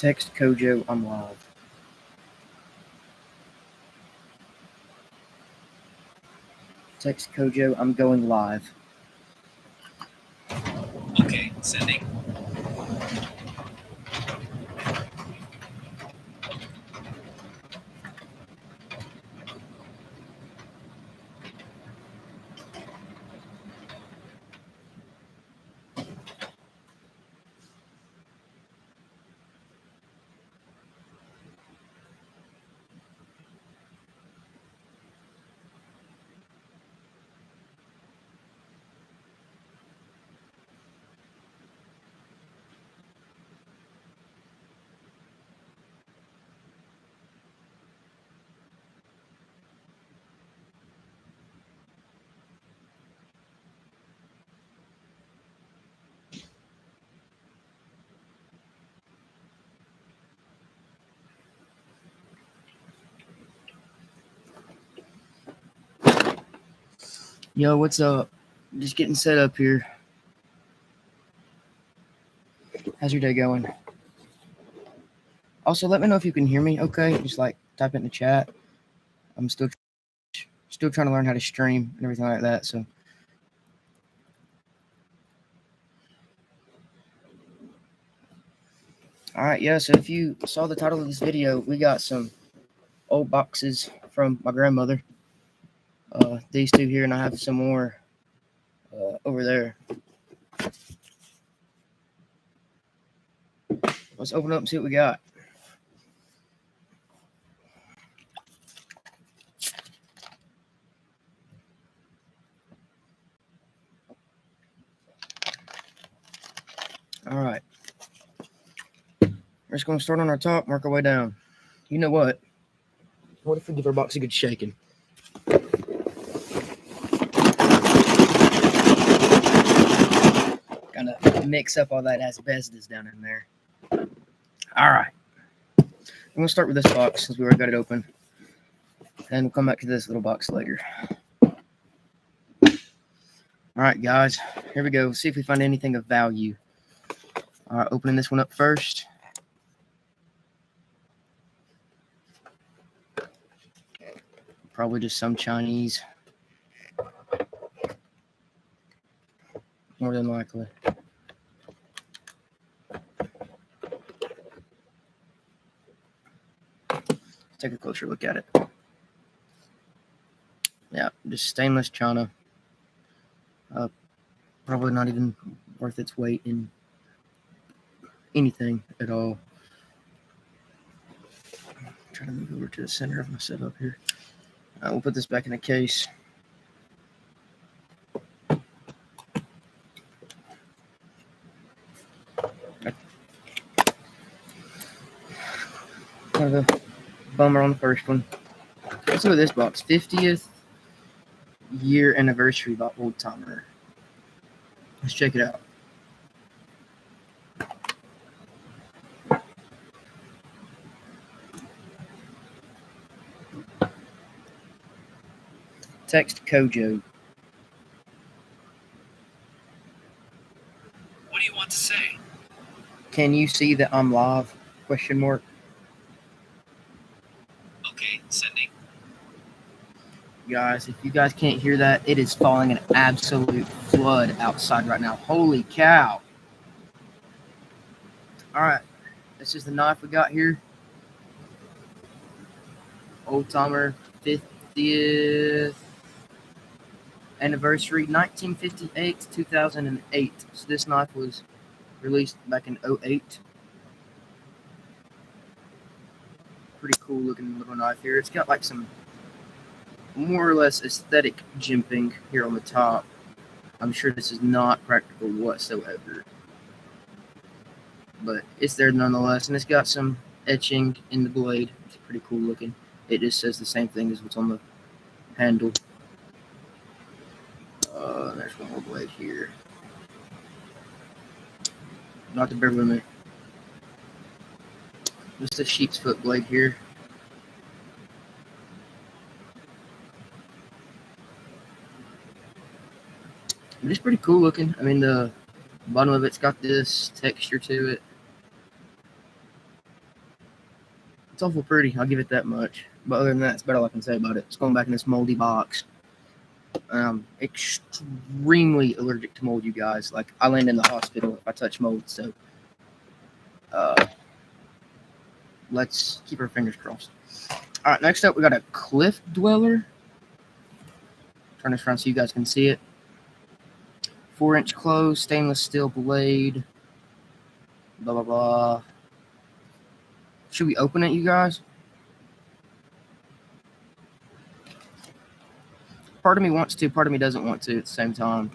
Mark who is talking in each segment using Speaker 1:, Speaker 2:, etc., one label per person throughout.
Speaker 1: Text Kojo, I'm live. Text Kojo, I'm going live.
Speaker 2: Okay, sending.
Speaker 1: Yo, what's up? Just getting set up here. How's your day going? Also, let me know if you can hear me, okay? Just like type it in the chat. I'm still trying to learn how to stream and everything like that, so. Alright, yeah, so if you saw the title of this video, we got some old boxes from my grandmother. These two here, and I have some more over there. Let's open up and see what we got. Alright. We're just going to start on our top, work our way down. You know what? What if we give our box a good shaking? Kind of mix up all that asbestos down in there. Alright. I'm going to start with this box since we already got it open. And we'll come back to this little box later. Alright, guys. Here we go. See if we find anything of value. Alright, opening this one up first. Probably just some Chinese. More than likely. Take a closer look at it. Yeah, just stainless china. Probably not even worth its weight in anything at all. Try to move over to the center of my setup here. We'll put this back in a case. Kind of a bummer on the first one. Let's look at this box. 50th year anniversary by Old Timer. Let's check it out. Text Kojo.
Speaker 2: What do you want to say?
Speaker 1: Can you see that I'm live? Question mark.
Speaker 2: Okay, sending.
Speaker 1: Guys, if you guys can't hear that, it is falling an absolute flood outside right now. Holy cow. Alright, this is the knife we got here. Old Timer 50th anniversary, 1958 to 2008. So this knife was released back in 08. Pretty cool looking little knife here. It's got like some more or less aesthetic jimping here on the top. I'm sure this is not practical whatsoever, but it's there nonetheless, and it's got some etching in the blade. It's pretty cool looking. It just says the same thing as what's on the handle. There's one more blade here. Not to bear with me. Just a sheep's foot blade here. But it's pretty cool looking. I mean, the bottom of it's got this texture to it. It's awful pretty. I'll give it that much. But other than that, it's about all I can say about it. It's going back in this moldy box. Extremely allergic to mold, you guys. Like, I land in the hospital if I touch mold. So, let's keep our fingers crossed. All right, next up, we got a Cliff Dweller. Turn this around so you guys can see it. 4-inch close, stainless steel blade. Blah, blah, blah. Should we open it, you guys? Part of me wants to, part of me doesn't want to at the same time.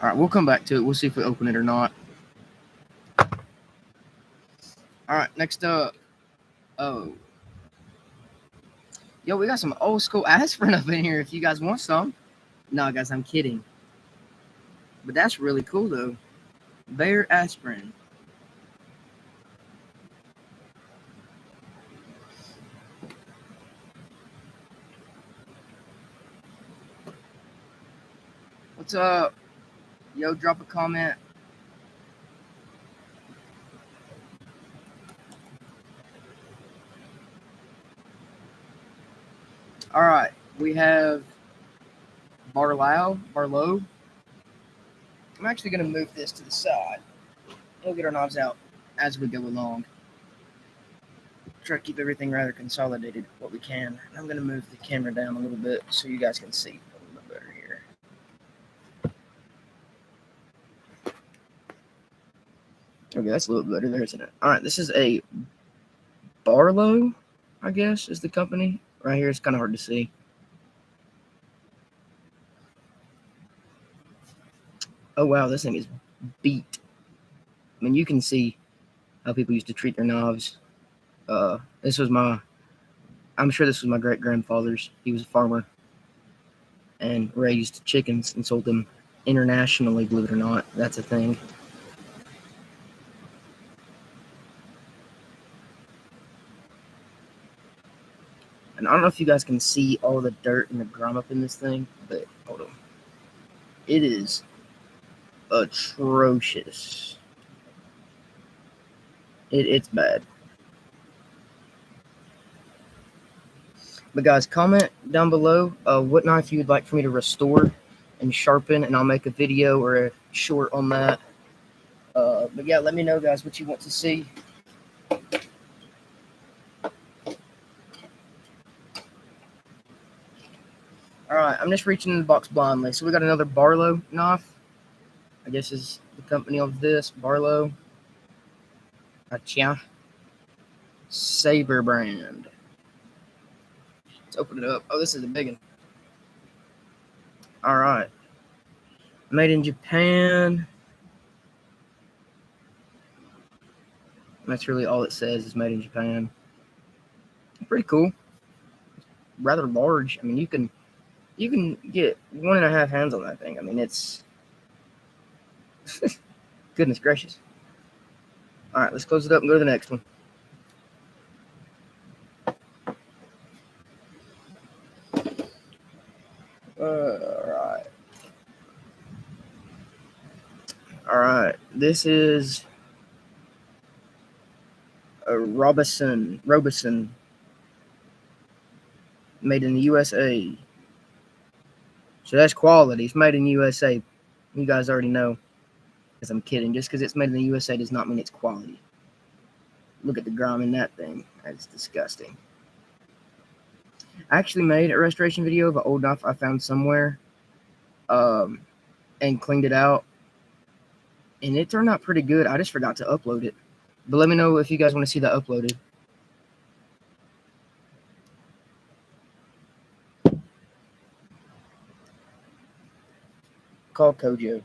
Speaker 1: All right, we'll come back to it. We'll see if we open it or not. All right, next up. Oh. Yo, we got some old school aspirin up in here if you guys want some. No, guys, I'm kidding. But that's really cool, though. Bayer aspirin. What's up? Yo, drop a comment. All right, we have Barlow. I'm actually going to move this to the side. We'll get our knobs out as we go along. Try to keep everything rather consolidated what we can. I'm going to move the camera down a little bit so you guys can see a little bit better here. Okay, that's a little better there, isn't it? All right, this is a Barlow, I guess, is the company. Right here, it's kind of hard to see. Oh, wow, this thing is beat. I mean, you can see how people used to treat their knives. I'm sure this was my great-grandfather's. He was a farmer and raised chickens and sold them internationally, believe it or not. That's a thing. And I don't know if you guys can see all the dirt and the grime up in this thing, but hold on. It is atrocious. It's bad. But guys, comment down below what knife you would like for me to restore and sharpen, and I'll make a video or a short on that. But yeah, let me know, guys, what you want to see. All right, I'm just reaching in the box blindly. So we got another Barlow knife. I guess is the company of this, Barlow. Gotcha. Saber brand. Let's open it up. Oh, this is a big one. All right. Made in Japan. That's really all it says is made in Japan. Pretty cool. Rather large. I mean, you can get 1.5 hands on that thing. I mean, it's goodness gracious. All right, let's close it up and go to the next one. All right. This is a Robeson, made in the USA. So that's quality. It's made in the USA. You guys already know. Because I'm kidding. Just because it's made in the USA does not mean it's quality. Look at the grime in that thing. That's disgusting. I actually made a restoration video of an old knife I found somewhere. And cleaned it out. And it turned out pretty good. I just forgot to upload it. But let me know if you guys want to see that uploaded. Call Kojo.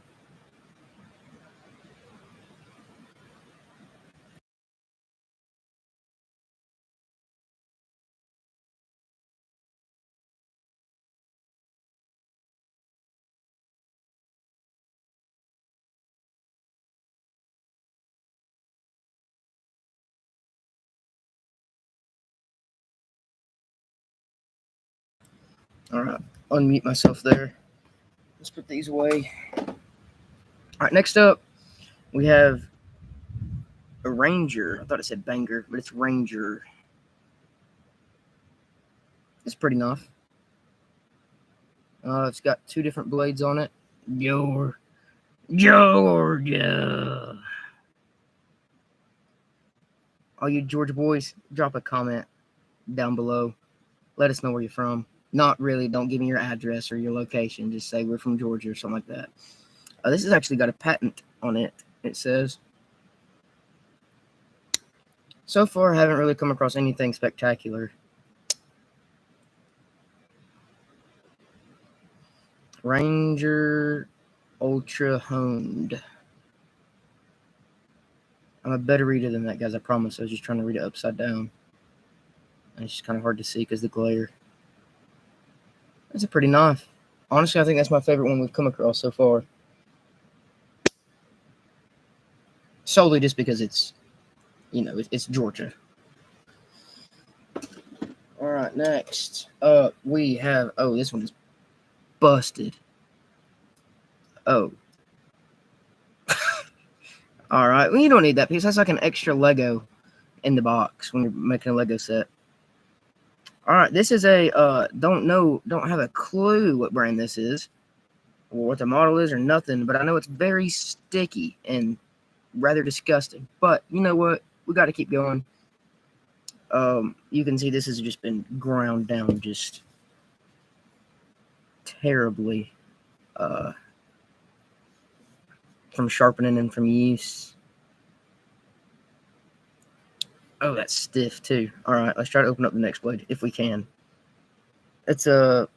Speaker 1: All right, unmute myself there. Let's put these away. All right, next up, We have a Ranger. I thought it said Banger, but it's Ranger. It's pretty enough. It's got 2 different blades on it. Georgia. All you Georgia boys, drop a comment down below. Let us know where you're from. Not really, don't give me your address or your location. Just say we're from Georgia or something like that. This has actually got a patent on it, it says. So far, I haven't really come across anything spectacular. Ranger Ultra Honed. I'm a better reader than that, guys, I promise. I was just trying to read it upside down. And it's just kind of hard to see because of the glare. That's a pretty knife. Honestly, I think that's my favorite one we've come across so far. Solely just because it's, you know, it's Georgia. All right, next up we have, oh, this one is busted. Oh. All right, well, you don't need that piece. That's like an extra Lego in the box when you're making a Lego set. All right, this is a, don't have a clue what brand this is or what the model is or nothing, but I know it's very sticky and rather disgusting. But you know what? We got to keep going. You can see this has just been ground down just terribly from sharpening and from use. Oh, that's stiff too. All right, let's try to open up the next blade if we can. It's a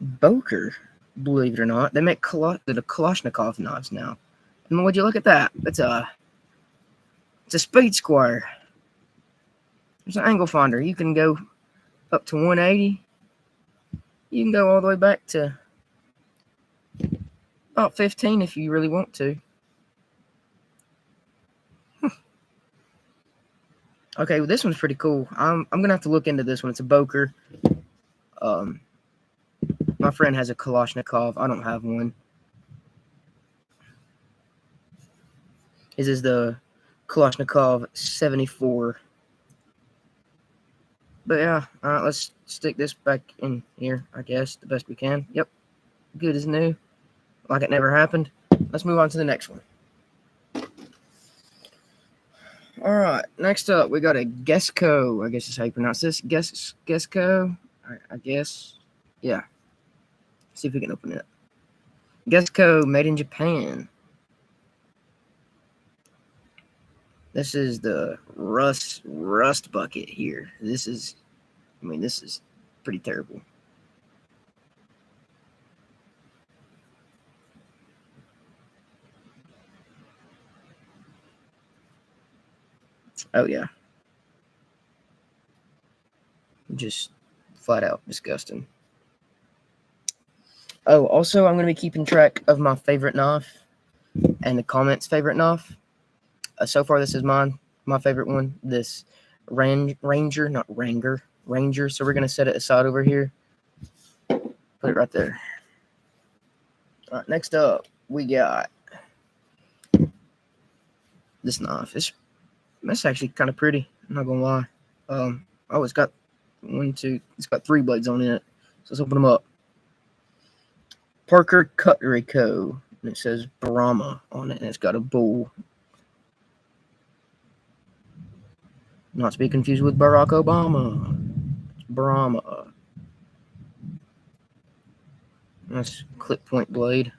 Speaker 1: Boker, believe it or not. They make the Kalashnikov knives now. And would you look at that? It's a Speed Squire. There's an angle finder. You can go up to 180. You can go all the way back to about 15 if you really want to. Okay, well, this one's pretty cool. I'm gonna have to look into this one. It's a Boker. My friend has a Kalashnikov. I don't have one. This is the Kalashnikov 74. But yeah, all right, let's stick this back in here, I guess, the best we can. Yep, good as new, like it never happened. Let's move on to the next one. All right, next up, we got a Gesco. I guess is how you pronounce this. Gesco, I guess. Yeah. See if we can open it. Gesco, made in Japan. This is the rust bucket here. This is pretty terrible. Oh yeah. Just flat out disgusting. Oh, also, I'm going to be keeping track of my favorite knife and the comments' favorite knife. So far, this is my favorite one. This Ranger, not Ranger, Ranger. So we're going to set it aside over here. Put it right there. All right, next up, we got this knife. That's actually kind of pretty. I'm not going to lie. Oh, it's got it's got 3 blades on it. So let's open them up. Parker Cutlery Co. And it says Brahma on it, and it's got a bull. Not to be confused with Barack Obama. It's Brahma. Nice clip point blade.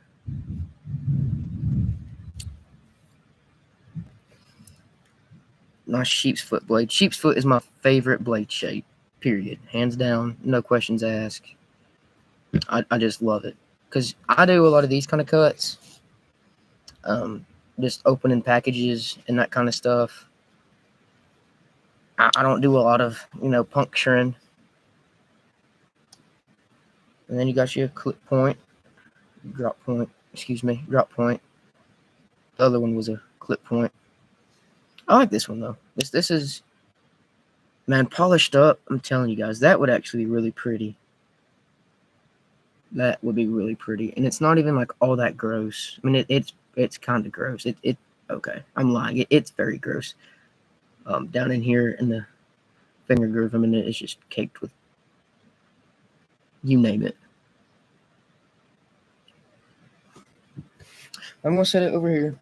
Speaker 1: Nice sheep's foot blade. Sheep's foot is my favorite blade shape, period. Hands down, no questions asked. I just love it. Because I do a lot of these kind of cuts. Just opening packages and that kind of stuff. I don't do a lot of, puncturing. And then you got your clip point. Drop point. The other one was a clip point. I like this one, though. This is, man, polished up. I'm telling you guys, that would actually be really pretty. That would be really pretty. And it's not even like all that gross. I mean, it's kind of gross. Okay, I'm lying. It's very gross. Down in here in the finger groove, I mean, it's just caked with you name it. I'm gonna set it over here,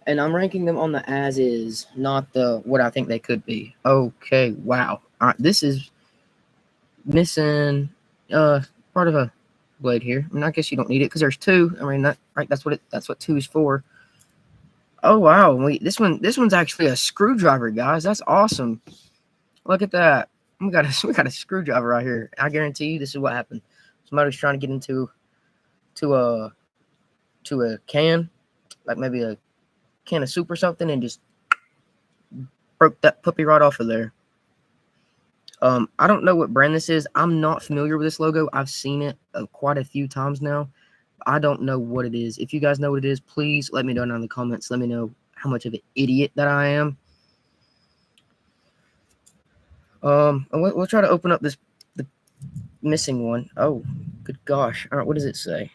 Speaker 1: and I'm ranking them on the as is, not the what I think they could be. Okay, wow. All right, this is missing part of a blade here. I mean, I guess you don't need it because there's two. I mean, that's what two is for. Oh wow, this one's actually a screwdriver, guys. That's awesome. Look at that. We got a screwdriver right here. I guarantee you, this is what happened. Somebody was trying to get into a can, like maybe a can of soup or something, and just broke that puppy right off of there. I don't know what brand this is. I'm not familiar with this logo. I've seen it quite a few times now. I don't know what it is. If you guys know what it is, please let me know down in the comments. Let me know how much of an idiot that I am. We'll try to open up the missing one. Oh, good gosh. All right, what does it say?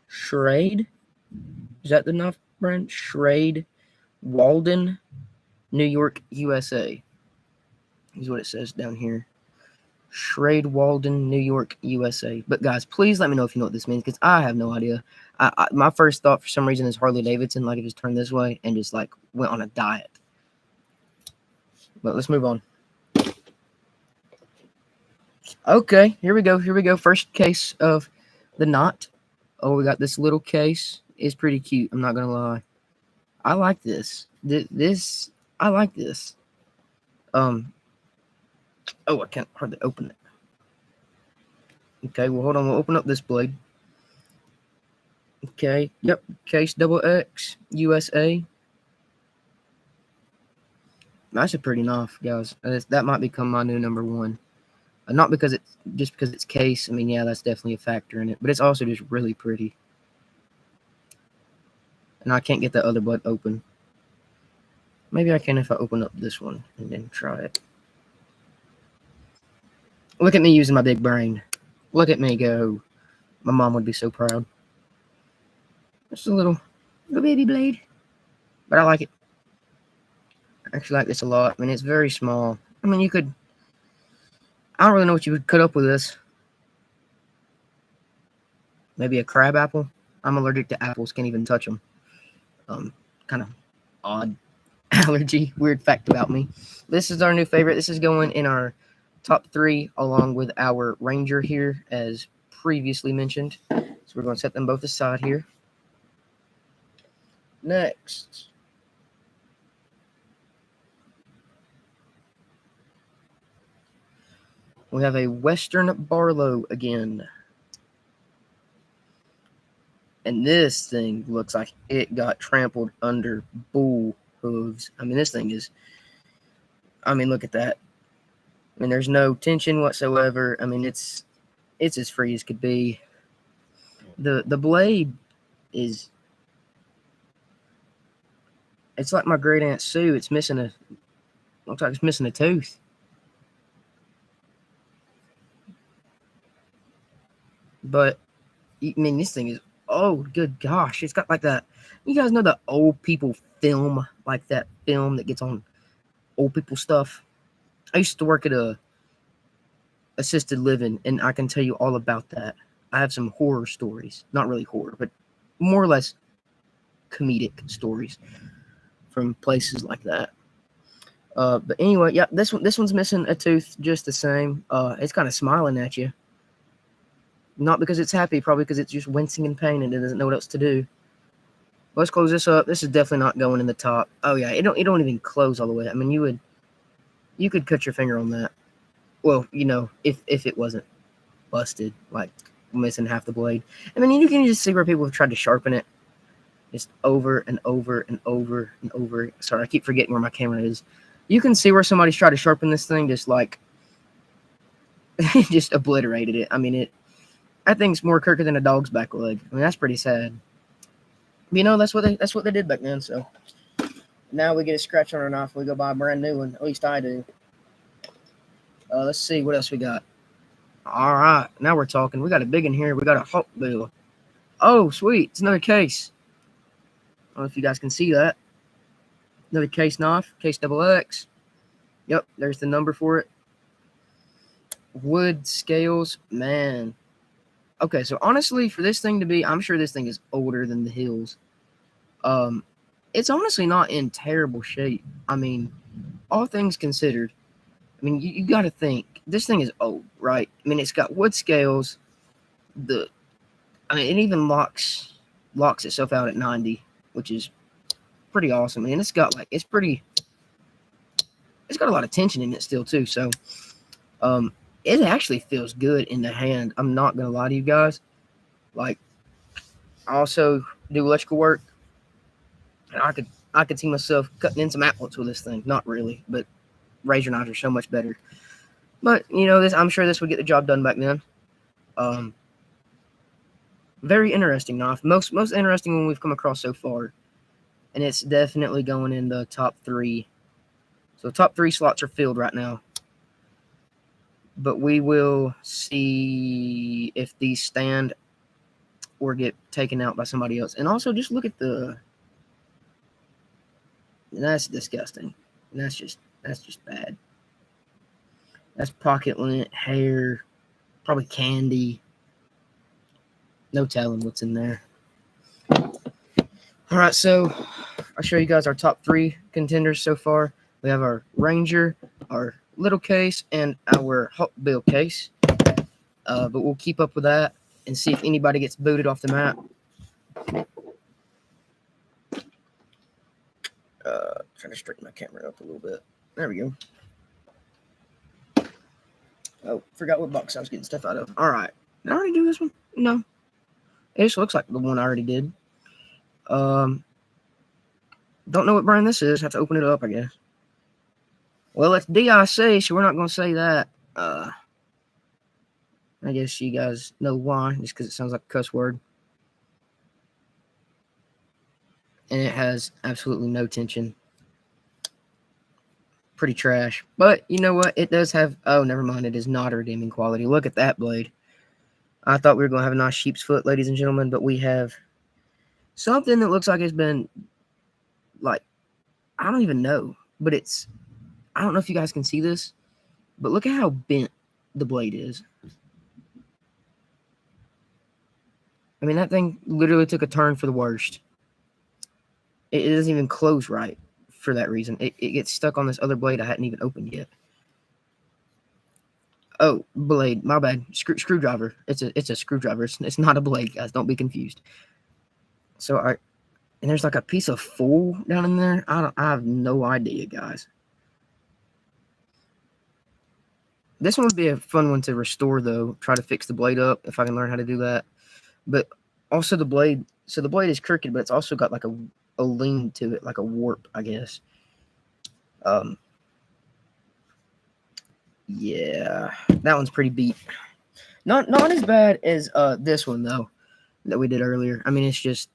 Speaker 1: Schrade? Is that the knife brand? Schrade Walden, New York, USA. Is what it says down here. Schrade Walden, New York, USA. But guys, please let me know if you know what this means, because I have no idea. My first thought for some reason is Harley Davidson, like it just turned this way and just like went on a diet. But let's move on. Okay, here we go. First case of the knot. Oh, we got this little case. It's pretty cute. I'm not gonna lie. I like this. I like this. Oh, I can't hardly open it. Okay, well, hold on. We'll open up this blade. Okay, yep. Case XX USA. That's a pretty knife, guys. That might become my new number one. Not because it's case. I mean, yeah, that's definitely a factor in it, but it's also just really pretty. And I can't get the other blade open. Maybe I can if I open up this one and then try it. Look at me using my big brain. Look at me go. My mom would be so proud. Just a little baby blade. But I like it. I actually like this a lot. I mean, it's very small. I mean, I don't really know what you would cut up with this. Maybe a crab apple. I'm allergic to apples. Can't even touch them. Kind of odd allergy. Weird fact about me. This is our new favorite. This is going in our top 3 along with our Ranger here, as previously mentioned. So we're going to set them both aside here. Next, we have a Western Barlow again. And this thing looks like it got trampled under bull hooves. I mean, this thing is, look at that. I mean, there's no tension whatsoever. I mean, it's as free as could be. The blade is, it's like my great aunt Sue. Looks like it's missing a tooth. But I mean, this thing is, oh good gosh, it's got like that. You guys know the old people film, like that film that gets on old people stuff. I used to work at a assisted living, and I can tell you all about that. I have some horror stories, not really horror, but more or less comedic stories from places like that. But anyway, yeah, this one's missing a tooth just the same. It's kind of smiling at you. Not because it's happy, probably because it's just wincing in pain and it doesn't know what else to do. Let's close this up. This is definitely not going in the top. Oh yeah, it don't even close all the way. I mean, you could cut your finger on that. Well, if it wasn't busted, like missing half the blade. I mean, you can just see where people have tried to sharpen it, just over and over and over and over. Sorry, I keep forgetting where my camera is. You can see where somebody's tried to sharpen this thing, just like just obliterated it. I mean, that thing's more crooked than a dog's back leg. I mean, that's pretty sad. That's what they did back then. So now we get a scratch on our knife. We go buy a brand new one. At least I do. Let's see what else we got. All right, now we're talking. We got a big in here. We got a Hot Bill. Oh, sweet. It's another case. I don't know if you guys can see that. Another case knife, case double X. Yep, there's the number for it. Wood scales, man. Okay, so honestly, for this thing to be, I'm sure this thing is older than the Hills. It's honestly not in terrible shape. I mean, all things considered, I mean, you got to think this thing is old, right? I mean, it's got wood scales. It even locks itself out at 90, which is pretty awesome. And it's got it's got a lot of tension in it still too. So, it actually feels good in the hand. I'm not gonna lie to you guys. Like, I also do electrical work, and I could see myself cutting in some outlets with this thing. Not really, but razor knives are so much better. But this, I'm sure this would get the job done back then. Very interesting knife. Most interesting one we've come across so far, and it's definitely going in the top 3. So top 3 slots are filled right now. But we will see if these stand or get taken out by somebody else. And also, just look at that's disgusting. That's just bad. That's pocket lint, hair, probably candy. No telling what's in there. All right, so I'll show you guys our top 3 contenders so far. We have our Ranger, our little case, and our Hot Bill case. But we'll keep up with that and see if anybody gets booted off the map. Trying to straighten my camera up a little bit. There we go. Oh, forgot what box I was getting stuff out of. All right. Did I already do this one? No. It just looks like the one I already did. Don't know what brand this is. Have to open it up, I guess. Well, it's DIC, so we're not going to say that. I guess you guys know why, just because it sounds like a cuss word. And it has absolutely no tension. Pretty trash. But you know what? It does have... Oh, never mind. It is not a redeeming quality. Look at that blade. I thought we were going to have a nice sheep's foot, ladies and gentlemen, but we have something that looks like it's been, I don't even know, but it's... I don't know if you guys can see this, but look at how bent the blade is. I mean, that thing literally took a turn for the worst. It doesn't even close right for that reason. It gets stuck on this other blade I hadn't even opened yet. Oh, blade. My bad. Screwdriver. It's a screwdriver. It's not a blade, guys. Don't be confused. So and there's like a piece of foil down in there. I have no idea, guys. This one would be a fun one to restore, though. Try to fix the blade up if I can learn how to do that. But also the blade. So the blade is crooked, but it's also got like a lean to it, like a warp, I guess. Yeah, that one's pretty beat. Not as bad as this one though that we did earlier. I mean, it's just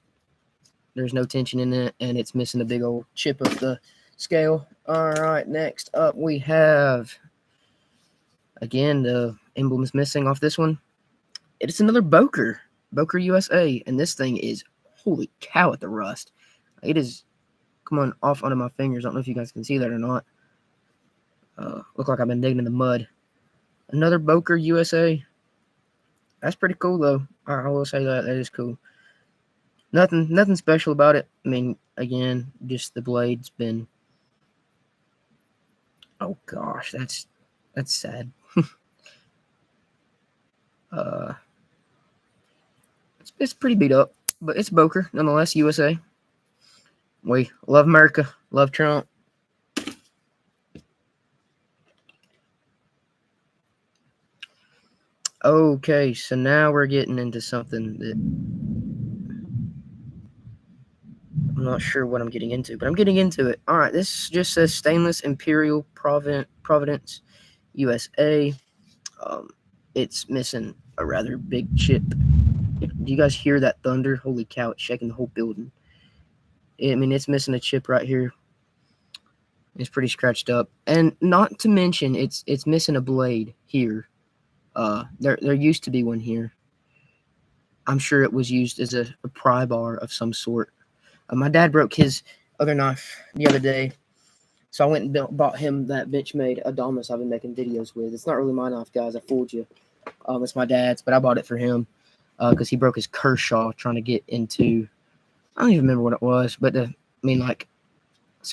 Speaker 1: there's no tension in it, and it's missing a big old chip of the scale. All right, next up we have, again, the emblem is missing off this one. It's another Boker USA, and this thing is, holy cow, at the rust. It is coming off under my fingers. I don't know if you guys can see that or not. Look like I've been digging in the mud. Another Boker USA. That's pretty cool, though. I will say that. That is cool. Nothing special about it. I mean, again, just the blade's been... Oh, gosh. That's sad. It's pretty beat up, but it's Boker, nonetheless, USA. We love America. Love Trump. Okay, so now we're getting into something that I'm not sure what I'm getting into, but I'm getting into it. All right, this just says Stainless Imperial Providence, USA. It's missing a rather big chip. Do you guys hear that thunder? Holy cow, it's shaking the whole building. I mean, it's missing a chip right here. It's pretty scratched up. And not to mention, it's missing a blade here. There used to be one here. I'm sure it was used as a pry bar of some sort. My dad broke his other knife the other day, so I went and bought him that Benchmade Adamas I've been making videos with. It's not really my knife, guys. I fooled you. It's my dad's, but I bought it for him because he broke his Kershaw trying to get into. I don't even remember what it was, but say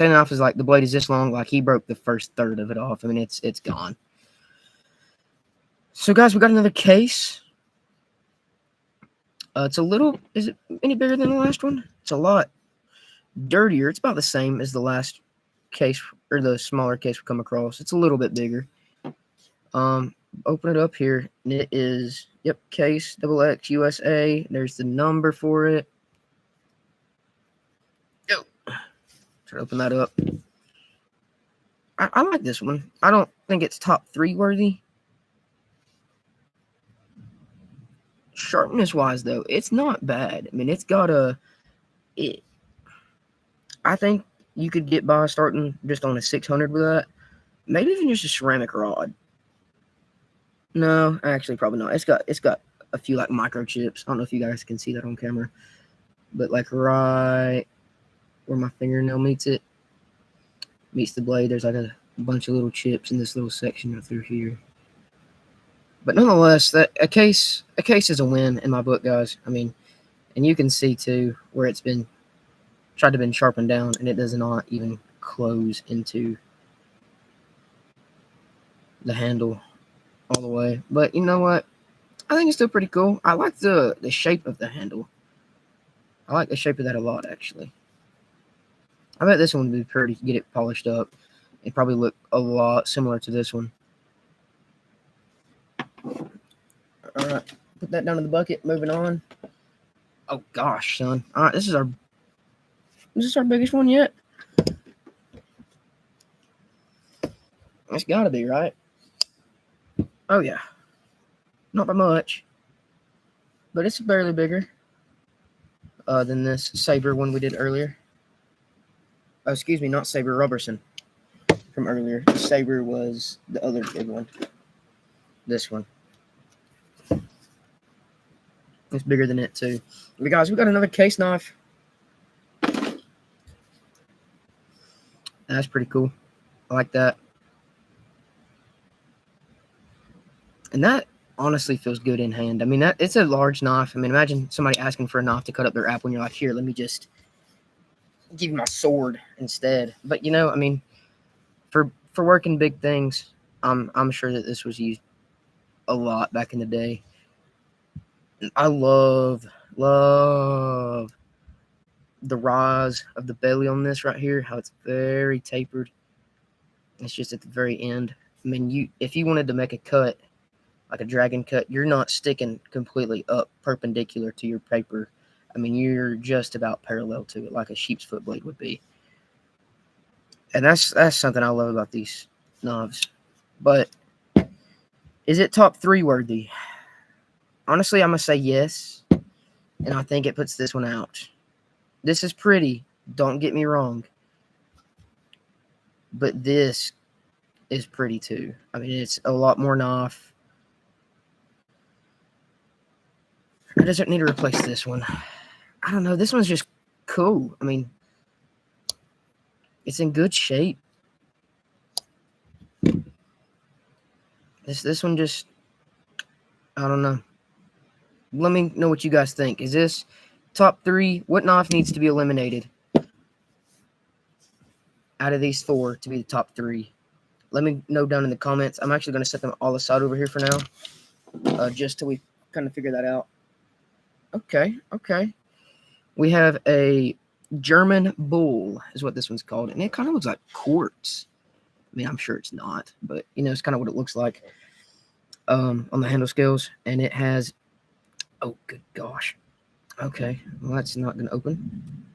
Speaker 1: the knife is like the blade is this long. Like he broke the first third of it off. I mean, it's gone. So, guys, we got another case. It's a little. Is it any bigger than the last one? It's a lot dirtier. It's about the same as the last case or the smaller case we come across. It's a little bit bigger. Open it up here, and it is case XX USA. There's the number for it. Try to open that up. I like this one. I don't think it's top 3 worthy. Sharpness wise though, it's not bad. I mean, it's got I think you could get by starting just on a 600 with that. Maybe even just a ceramic rod. No, actually probably not. It's got a few like microchips. I don't know if you guys can see that on camera. But like right where my fingernail meets the blade, there's like a bunch of little chips in this little section right through here. But nonetheless, a case is a win in my book, guys. I mean, and you can see too where it's been tried to been sharpened down, and it does not even close into the handle all the way. But you know what? I think it's still pretty cool. I like the shape of the handle. I like the shape of that a lot, actually. I bet this one would be pretty to get it polished up. It'd probably look a lot similar to this one. All right, put that down in the bucket. Moving on. Oh gosh, son. All right, this is our biggest one yet. It's got to be, right? Oh yeah, not by much, but it's barely bigger than this Saber one we did earlier. Oh, excuse me, not Saber, Robertson from earlier. The Saber was the other big one. This one. It's bigger than it too. But guys, we got another case knife. That's pretty cool. I like that. And that honestly feels good in hand. I mean, it's a large knife. I mean, imagine somebody asking for a knife to cut up their apple, and you're like, here, let me just give you my sword instead. But you know, I mean, for working big things, I'm sure that this was used a lot back in the day. I love the rise of the belly on this right here, how it's very tapered. It's just at the very end. I mean, if you wanted to make a cut, like a dragon cut, you're not sticking completely up perpendicular to your paper. I mean, you're just about parallel to it, like a sheep's foot blade would be. And that's something I love about these knives. But is it top 3 worthy? Honestly, I'm going to say yes. And I think it puts this one out. This is pretty. Don't get me wrong. But this is pretty too. I mean, it's a lot more knife. I just need to replace this one. I don't know. This one's just cool. I mean, it's in good shape. This one just, I don't know. Let me know what you guys think. Is this top 3? What knife needs to be eliminated out of these 4 to be the top 3? Let me know down in the comments. I'm actually going to set them all aside over here for now, just till we kind of figure that out. Okay. We have a German bull is what this one's called, and it kind of looks like quartz. I mean, I'm sure it's not, but you know, it's kind of what it looks like on the handle scales, and it has. Oh, good gosh. Okay, well, that's not going to open.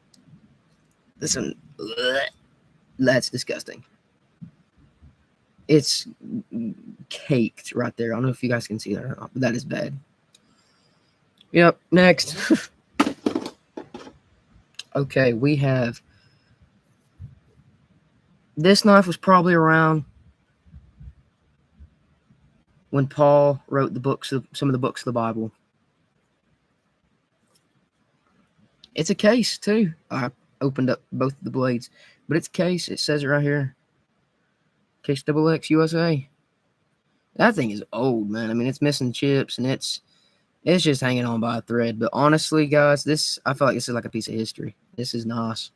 Speaker 1: This one, that's disgusting. It's caked right there. I don't know if you guys can see that or not, but that is bad. Yep, next. Okay, we have. This knife was probably around when Paul wrote some of the books of the Bible. It's a case too. I opened up both of the blades, but it's case. It says it right here. Case XX USA. That thing is old, man. I mean, it's missing chips and it's just hanging on by a thread. But honestly, guys, I feel like this is like a piece of history. This is nice.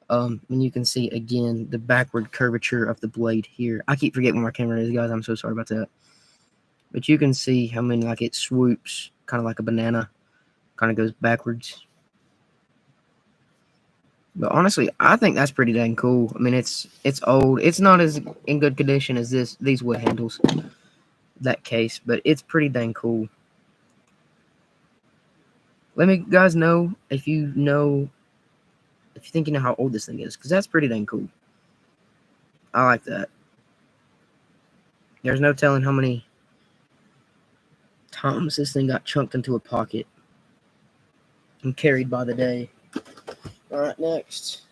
Speaker 1: And you can see again the backward curvature of the blade here. I keep forgetting where my camera is, guys. I'm so sorry about that. But you can see how many like it swoops, kind of like a banana, kind of goes backwards. But honestly, I think that's pretty dang cool. I mean, it's old. It's not as in good condition as these wood handles, that case, but it's pretty dang cool. Let me guys know if you think you know how old this thing is, because that's pretty dang cool. I like that. There's no telling how many times this thing got chunked into a pocket and carried by the day. All right, next.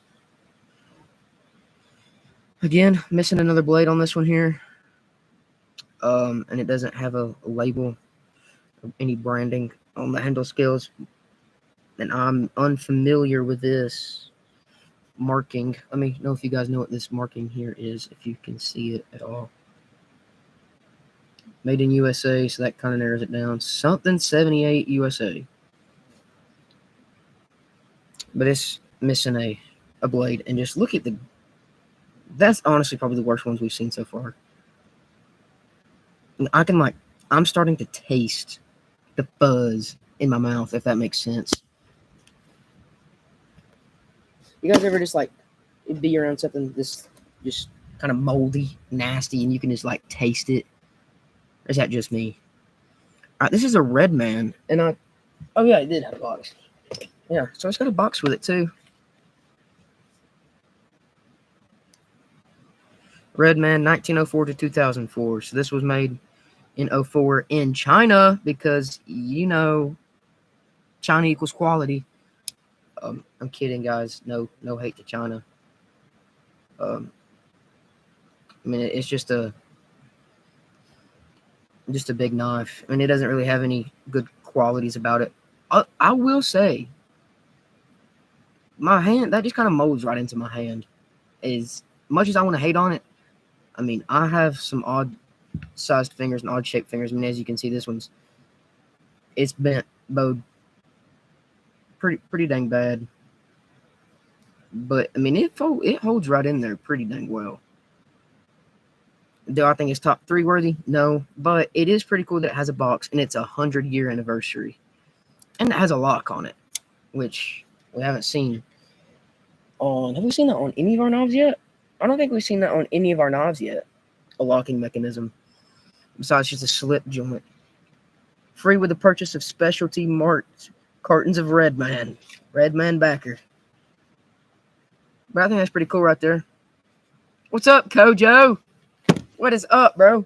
Speaker 1: Again, missing another blade on this one here. And it doesn't have a label or any branding on the handle scales. And I'm unfamiliar with this marking. Let me know if you guys know what this marking here is, if you can see it at all. Made in USA, so that kind of narrows it down. Something 78 USA. But it's missing a blade. And just look at that's honestly probably the worst ones we've seen so far. And I'm starting to taste the fuzz in my mouth, if that makes sense. You guys ever just like be around something this just kind of moldy, nasty, and you can just like taste it? Or is that just me? All right, this is a Redman, and oh yeah, it did have a box. Yeah, so it's got a box with it too. Redman, 1904 to 2004. So this was made in 04 in China, because China equals quality. I'm kidding, guys. No hate to China. I mean, it's just a big knife. I mean, it doesn't really have any good qualities about it. I will say, my hand, that just kind of molds right into my hand. As much as I want to hate on it, I mean, I have some odd sized fingers and odd shaped fingers. I mean, as you can see, it's bent, bowed pretty dang bad. But I mean, it holds right in there pretty dang well. Do I think it's top 3 worthy? No, but it is pretty cool that it has a box and it's a 100-year anniversary, and it has a lock on it, which we haven't seen on. Have we seen that on any of our knives yet? I don't think we've seen that on any of our knives yet. A locking mechanism, besides just a slip joint. Free with the purchase of specialty marked cartons of Redman backer. But I think that's pretty cool right there. What's up, Kojo? What is up, bro?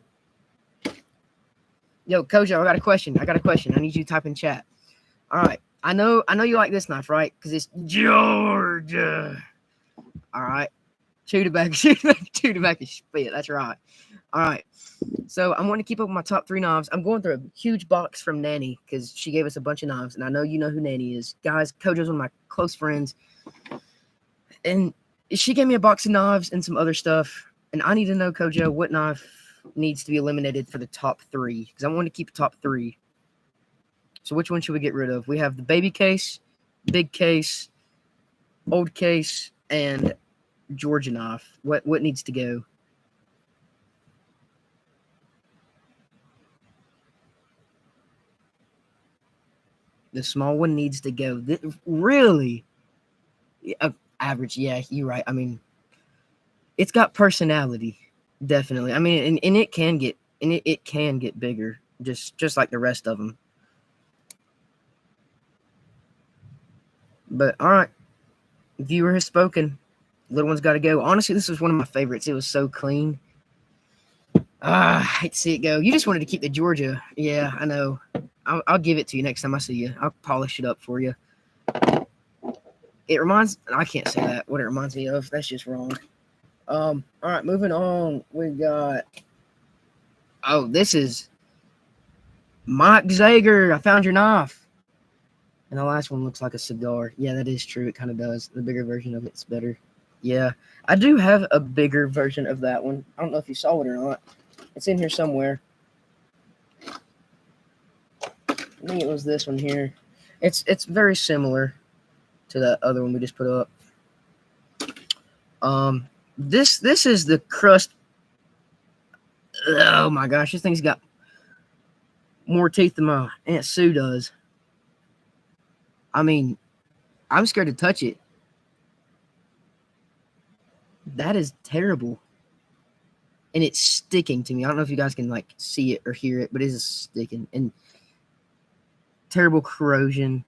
Speaker 1: Yo, Kojo, I got a question. I need you to type in chat. All right. I know you like this knife, right? Because it's Georgia. All right. Chew the back and spit. That's right. All right. So I'm going to keep up with my top 3 knives. I'm going through a huge box from Nanny, because she gave us a bunch of knives, and I know you know who Nanny is. Guys, Kojo's one of my close friends. And she gave me a box of knives and some other stuff. And I need to know, Kojo, what knife needs to be eliminated for the top 3, because I want to keep the top 3. So which one should we get rid of? We have the baby case, big case, old case, and Georgia knife. What needs to go? The small one needs to go. Really? Average. Yeah, you're right. I mean, it's got personality, definitely. I mean, and it can get bigger, just like the rest of them. But all right, viewer has spoken. Little one's got to go. Honestly, this was one of my favorites. It was so clean. I hate to see it go. You just wanted to keep the Georgia. Yeah, I know. I'll give it to you next time I see you. I'll polish it up for you. I can't say that. What it reminds me of. That's just wrong. All right, moving on. We got Oh, this is Mike Zager. I found your knife. And the last one looks like a cigar. Yeah, that is true. It kind of does. The bigger version of it's better. Yeah, I do have a bigger version of that one. I don't know if you saw it or not. It's in here somewhere. I think it was this one here. It's very similar to that other one we just put up. This is the crust. Oh my gosh, this thing's got more teeth than my Aunt Sue does. I mean, I'm scared to touch it. That is terrible. And it's sticking to me. I don't know if you guys can like see it or hear it, but it is sticking. And terrible corrosion.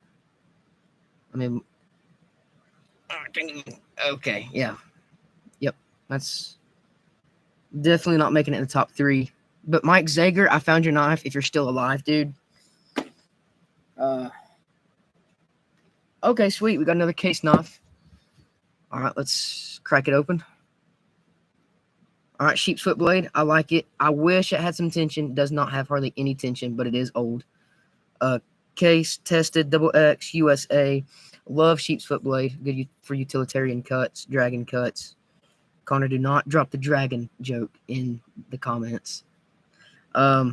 Speaker 1: I mean, okay, yeah. Yep, that's definitely not making it in the top 3. But Mike Zager, I found your knife. If you're still alive, dude. Okay, sweet. We got another case knife. All right, let's crack it open. All right, sheep's foot blade. I like it. I wish it had some tension. It does not have hardly any tension, but it is old. Case tested, XX, USA. Love sheep's foot blade. Good for utilitarian cuts, dragon cuts. Connor, do not drop the dragon joke in the comments. I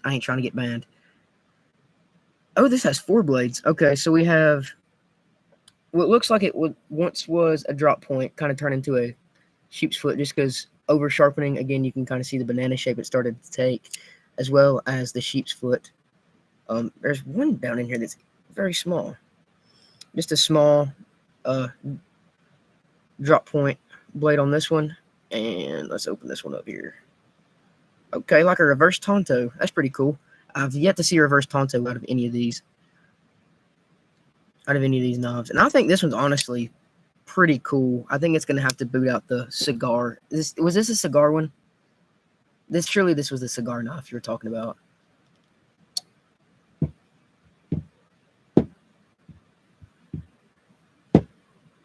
Speaker 1: ain't trying to get banned. Oh, this has 4 blades. Okay, so we have what looks like it once was a drop point, kind of turned into a sheep's foot just because over sharpening. Again, you can kind of see the banana shape it started to take, as well as the sheep's foot. There's one down in here that's very small. Just a small drop point blade on this one. And let's open this one up here. Okay, like a reverse Tonto. That's pretty cool. I've yet to see a reverse Tonto out of any of these. Out of any of these knobs. And I think this one's honestly pretty cool. I think it's going to have to boot out the cigar. Was this a cigar one? Surely this was the cigar knife you were talking about.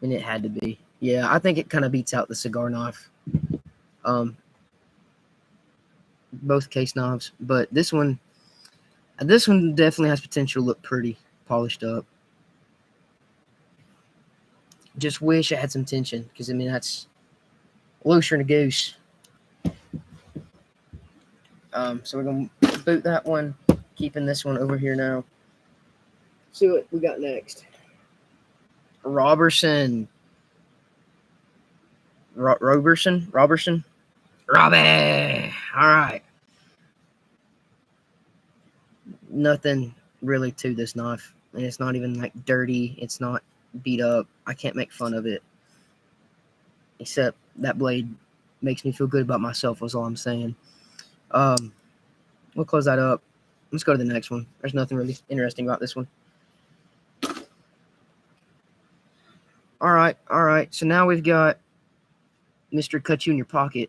Speaker 1: And it had to be. Yeah, I think it kind of beats out the cigar knife. Both case knives. But this one definitely has potential to look pretty polished up. Just wish it had some tension, because I mean that's looser than a goose. So we're gonna boot that one, keeping this one over here now. See what we got next. Robertson. Robertson. Robbie. All right. Nothing really to this knife, and it's not even like dirty. It's not beat up. I can't make fun of it, except that blade makes me feel good about myself, was all I'm saying. We'll close that up. Let's go to the next one. There's nothing really interesting about this one. All right. So now we've got Mr. Cut You in Your Pocket.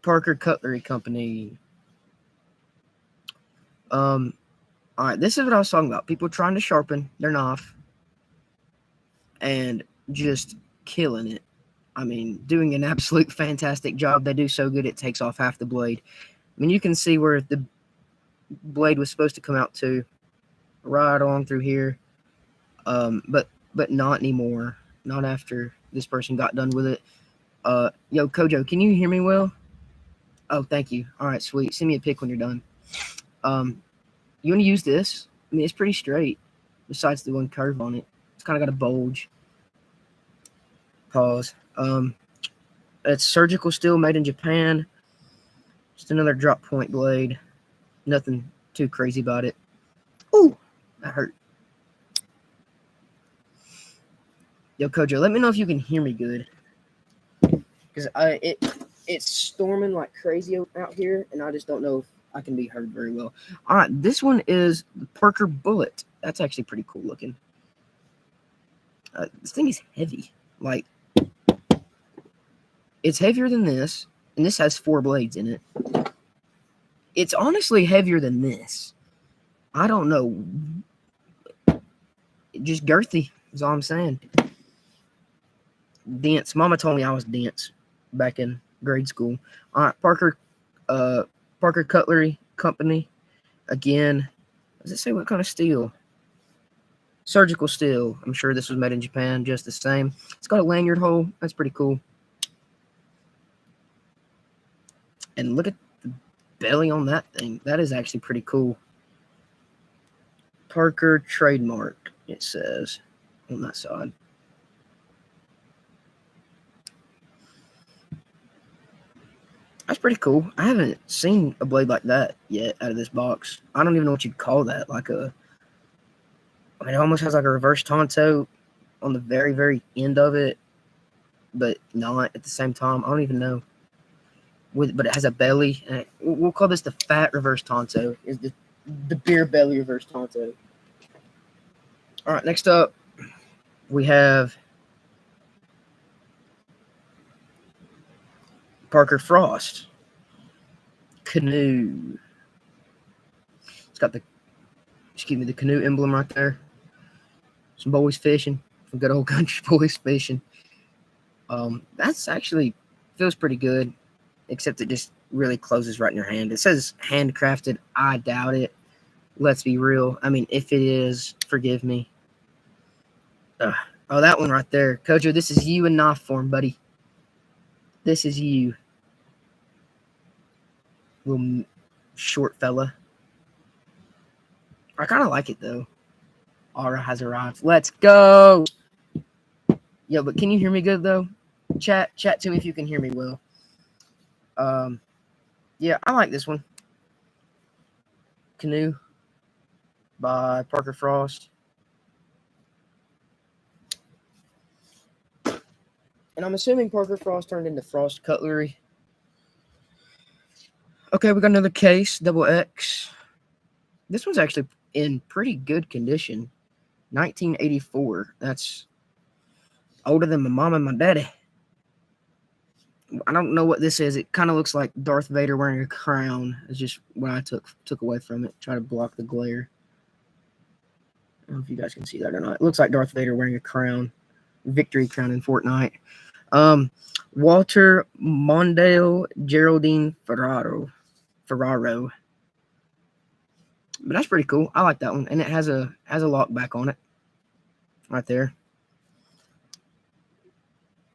Speaker 1: Parker Cutlery Company. All right, this is what I was talking about. People trying to sharpen their knife and just killing it. I mean, doing an absolute fantastic job. They do so good it takes off half the blade. I mean, you can see where the blade was supposed to come out to, right on through here. But not anymore. Not after this person got done with it. Yo, Kojo, can you hear me well? Oh, thank you. All right, sweet. Send me a pic when you're done. You want to use this? I mean, it's pretty straight, besides the one curve on it. It's kind of got a bulge. Pause. It's surgical steel, made in Japan. Just another drop point blade. Nothing too crazy about it. Ooh, that hurt. Yo, Kojo, let me know if you can hear me good. Because it's storming like crazy out here, and I just don't know if I can be heard very well. All right, this one is the Parker Bullet. That's actually pretty cool looking. This thing is heavy. Like, it's heavier than this, and this has 4 blades in it. It's honestly heavier than this. I don't know. Just girthy is all I'm saying. Dense. Mama told me I was dense back in grade school. All right, Parker Cutlery Company. Again, does it say what kind of steel? Surgical steel. I'm sure this was made in Japan, just the same. It's got a lanyard hole. That's pretty cool. And look at the belly on that thing. That is actually pretty cool. Parker trademark, it says on that side. That's pretty cool. I haven't seen a blade like that yet out of this box. I don't even know what you'd call that. It almost has like a reverse Tonto on the very, very end of it, but not at the same time. I don't even know. But it has a belly. And we'll call this the fat reverse Tonto. Is the beer belly reverse Tonto. All right, next up, we have Parker Frost Canoe. It's got the canoe emblem right there. Some boys fishing. Some good old country boys fishing. That's actually feels pretty good, except it just really closes right in your hand. It says handcrafted. I doubt it. Let's be real. I mean, if it is, forgive me. Oh, that one right there. Kojo, this is you in knife form, buddy. This is you. Little short fella. I kind of like it, though. Aura has arrived. Let's go. Yo, but can you hear me good, though? Chat to me if you can hear me well. Yeah, I like this one. Canoe by Parker Frost. And I'm assuming Parker Frost turned into Frost Cutlery. Okay, we got another case, double X. This one's actually in pretty good condition. 1984. That's older than my mom and my daddy. I don't know what this is. It kind of looks like Darth Vader wearing a crown. It's just what I took away from it. Try to block the glare. I don't know if you guys can see that or not. It looks like Darth Vader wearing a crown. Victory crown in Fortnite. Walter Mondale Geraldine Ferraro. But that's pretty cool. I like that one. And it has a lock back on it. Right there.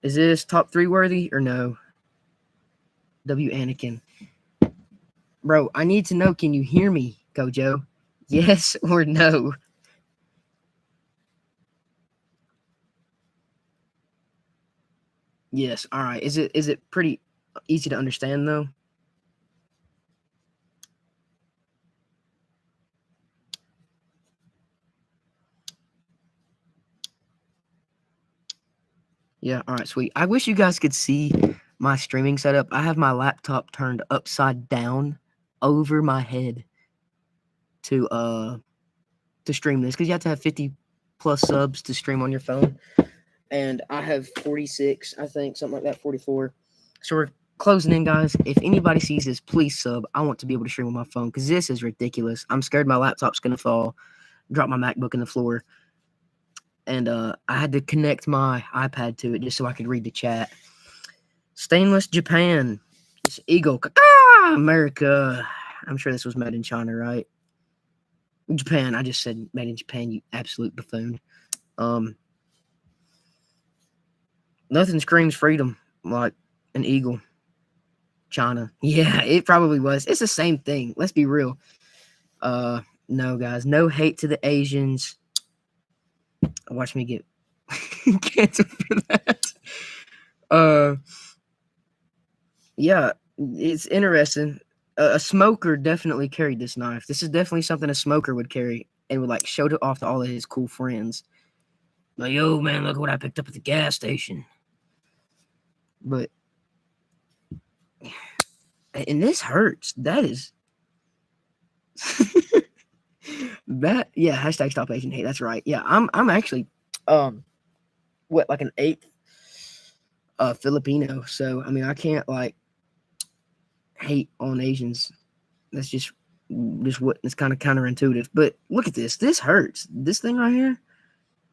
Speaker 1: Is this top 3 worthy or no? W. Anakin. Bro, I need to know, can you hear me, Kojo? Yes or no? Yes. All right. Is it pretty easy to understand, though? Yeah, all right, sweet. I wish you guys could see my streaming setup. I have my laptop turned upside down over my head to stream this, because you have to have 50 plus subs to stream on your phone. And I have 46, I think, something like that, 44. So we're closing in, guys. If anybody sees this, please sub. I want to be able to stream on my phone, because this is ridiculous. I'm scared my laptop's going to fall, drop my MacBook in the floor. And I had to connect my iPad to it just so I could read the chat. Stainless Japan. It's Eagle. America. I'm sure this was made in China, right? Japan. I just said made in Japan, you absolute buffoon. Nothing screams freedom like an eagle. China. Yeah, it probably was. It's the same thing. Let's be real. No, guys. No hate to the Asians. Watch me get canceled for that. Yeah, it's interesting. A smoker definitely carried this knife. This is definitely something a smoker would carry and would like show it off to all of his cool friends. Like, yo, man, look what I picked up at the gas station. But, and this hurts. That is, that, yeah, hashtag stop Asian hate. That's right. Yeah, I'm actually, like an 8th Filipino. So, I mean, I can't like hate on Asians. That's just what it's kind of counterintuitive. But look at this. This hurts. This thing right here,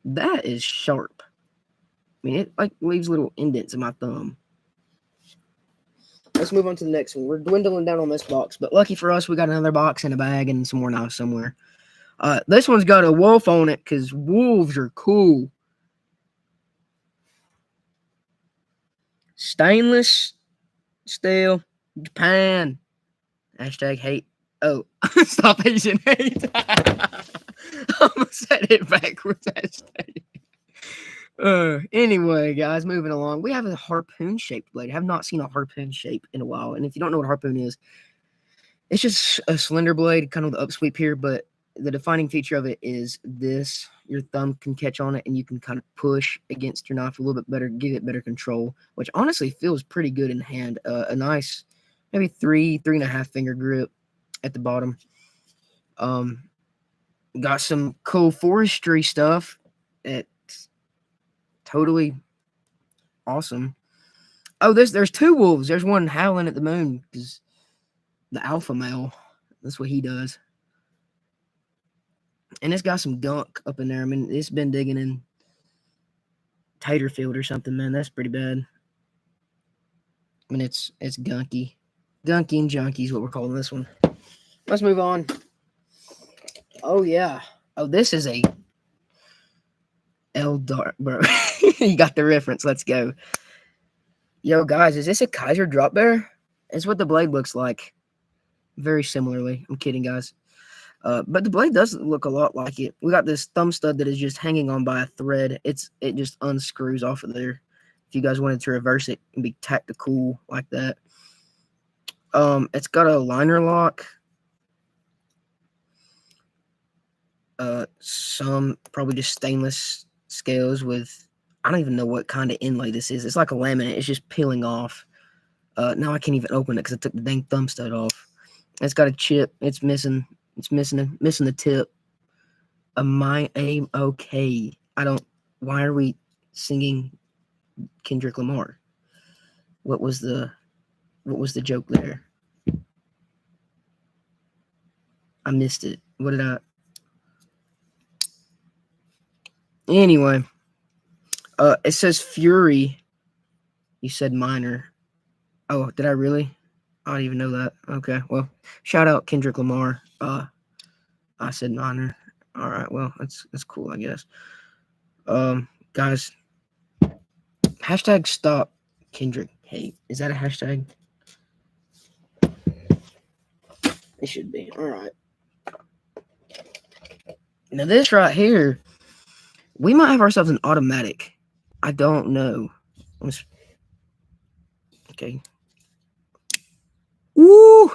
Speaker 1: that is sharp. I mean, it like leaves little indents in my thumb. let's move on to the next one. We're dwindling down on this box, but lucky for us, we got another box in a bag and some more knives somewhere. This one's got a wolf on it because wolves are cool. Stainless steel, Japan. Hashtag hate. Oh, stop Asian hate. I'm gonna set it backwards. Hashtag. Anyway, guys, moving along. We have a harpoon shaped blade. I have not seen a harpoon shape in a while. And if you don't know what a harpoon is, it's just a slender blade, kind of the upsweep here, but the defining feature of it is this. Your thumb can catch on it and you can kind of push against your knife a little bit better, give it better control, which honestly feels pretty good in hand. A nice, maybe 3.5 finger grip at the bottom. Got some cool forestry stuff. It's totally awesome. Oh, there's two wolves. There's one howling at the moon because the alpha male. That's what he does. And it's got some gunk up in there. I mean, it's been digging in tater field or something, man. That's pretty bad. I mean, it's gunky. Gunky and junky is what we're calling this one. Let's move on. Oh, yeah. Oh, this is a Eldar, bro. You got the reference. Let's go. Yo, guys, is this a Kaiser drop bear? It's what the blade looks like. Very similarly. I'm kidding, guys. But the blade does look a lot like it. We got this thumb stud that is just hanging on by a thread. It just unscrews off of there. If you guys wanted to reverse it and be tactical like that. It's got a liner lock. Some probably just stainless scales with, I don't even know what kind of inlay this is. It's like a laminate. It's just peeling off. Now I can't even open it because I took the dang thumb stud off. It's got a chip. It's missing the tip. Am I okay? Why are we singing Kendrick Lamar? What was the joke there? I missed it. What did I? Anyway, it says Fury. You said minor. Oh, did I really? I don't even know that. Okay, well, shout out Kendrick Lamar. I said minor. All right, well, that's cool, I guess. Guys, hashtag stop Kendrick hate. Is that a hashtag? It should be. All right. Now this right here, we might have ourselves an automatic. I don't know. Okay. Woo!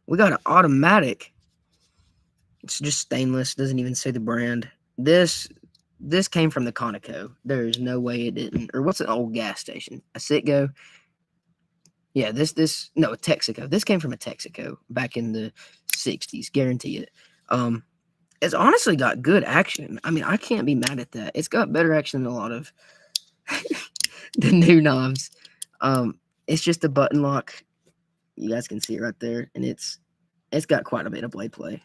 Speaker 1: We got an automatic. It's just stainless. Doesn't even say the brand. This came from the Conoco. There is no way it didn't. Or what's an old gas station? A Citgo? Yeah, a Texaco. This came from a Texaco back in the 60s. Guarantee it. It's honestly got good action. I mean, I can't be mad at that. It's got better action than a lot of the new knobs. It's just a button lock. You guys can see it right there, and it's got quite a bit of blade play.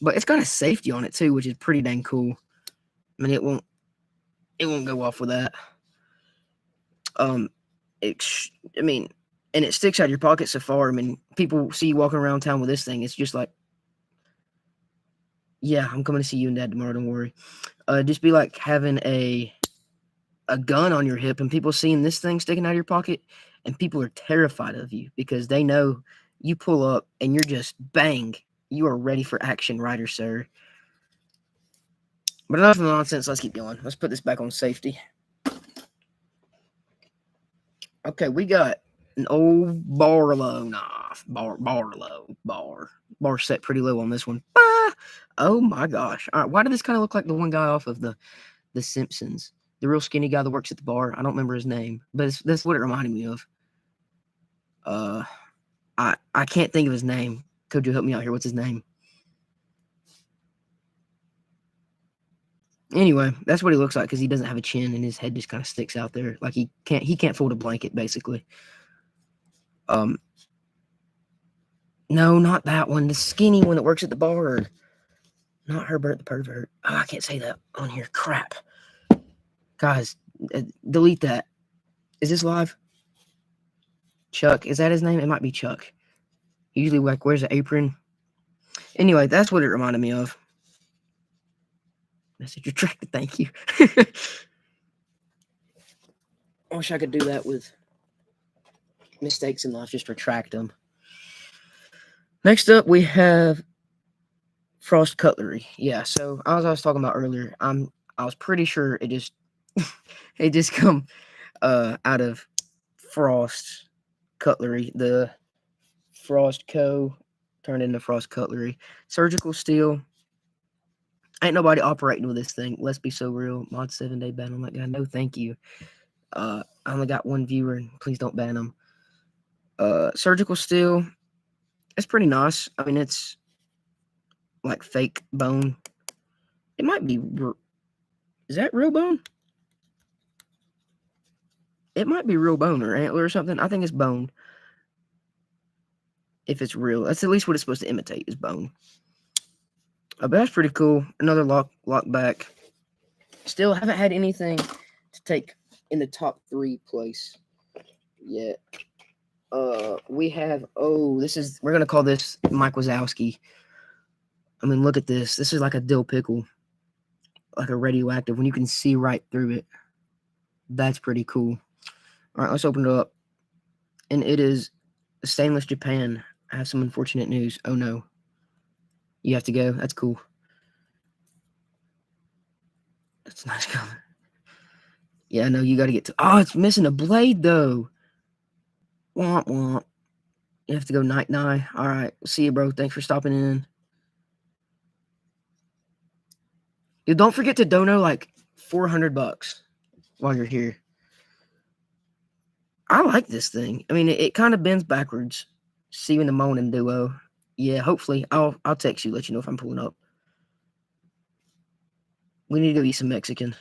Speaker 1: But it's got a safety on it too, which is pretty dang cool. I mean, it won't go off with that. And it sticks out of your pocket so far. I mean, people see you walking around town with this thing. It's just like, yeah, I'm coming to see you and Dad tomorrow. Don't worry. Just be like having a gun on your hip and people seeing this thing sticking out of your pocket, and people are terrified of you because they know you pull up and you're just bang. You are ready for action, Ryder, sir. But enough of the nonsense. Let's keep going. Let's put this back on safety. Okay, we got an old Barlow knife. Bar set pretty low on this one. Ah! Oh my gosh. All right, why did this kind of look like the one guy off of the Simpsons? The real skinny guy that works at the bar. I don't remember his name, but that's what it reminded me of. I can't think of his name. Could you help me out here? What's his name? Anyway, that's what he looks like because he doesn't have a chin and his head just kind of sticks out there. Like he can't fold a blanket, basically. No, not that one. The skinny one that works at the bar. Not Herbert the pervert. Oh, I can't say that on here. Crap. Guys, delete that. Is this live? Chuck. Is that his name? It might be Chuck. He usually like wears an apron. Anyway, that's what it reminded me of. Message retracted. Thank you. I wish I could do that with mistakes in life. Just retract them. Next up, we have Frost Cutlery. Yeah. So as I was talking about earlier, I was pretty sure it just it just come out of Frost Cutlery. The Frost Co. turned into Frost Cutlery. Surgical steel. Ain't nobody operating with this thing. Let's be so real. Mod 7-day ban on that guy. No, thank you. I only got one viewer, and please don't ban him. Surgical steel. It's pretty nice. I mean, it's like fake bone. It might be. Is that real bone? It might be real bone or antler or something. I think it's bone. If it's real, that's at least what it's supposed to imitate is bone. But that's pretty cool. Another lock back. Still haven't had anything to take in the top 3 place yet. We have we're gonna call this Mike Wazowski. I mean, look at this. This is like a dill pickle, like a radioactive when you can see right through it. That's pretty cool. All right, let's open it up, and it is Stainless Japan. I have some unfortunate news. Oh no, you have to go. That's cool. That's a nice color. Yeah, no, you got to get to. Oh, it's missing a blade though. Womp womp. You have to go night. All right, see you, bro. Thanks for stopping in. You don't forget to dono like $400 while you're here. I like this thing. I mean, it kind of bends backwards. See you in the morning, duo. Yeah, hopefully. I'll text you, let you know if I'm pulling up. We need to go eat some Mexican.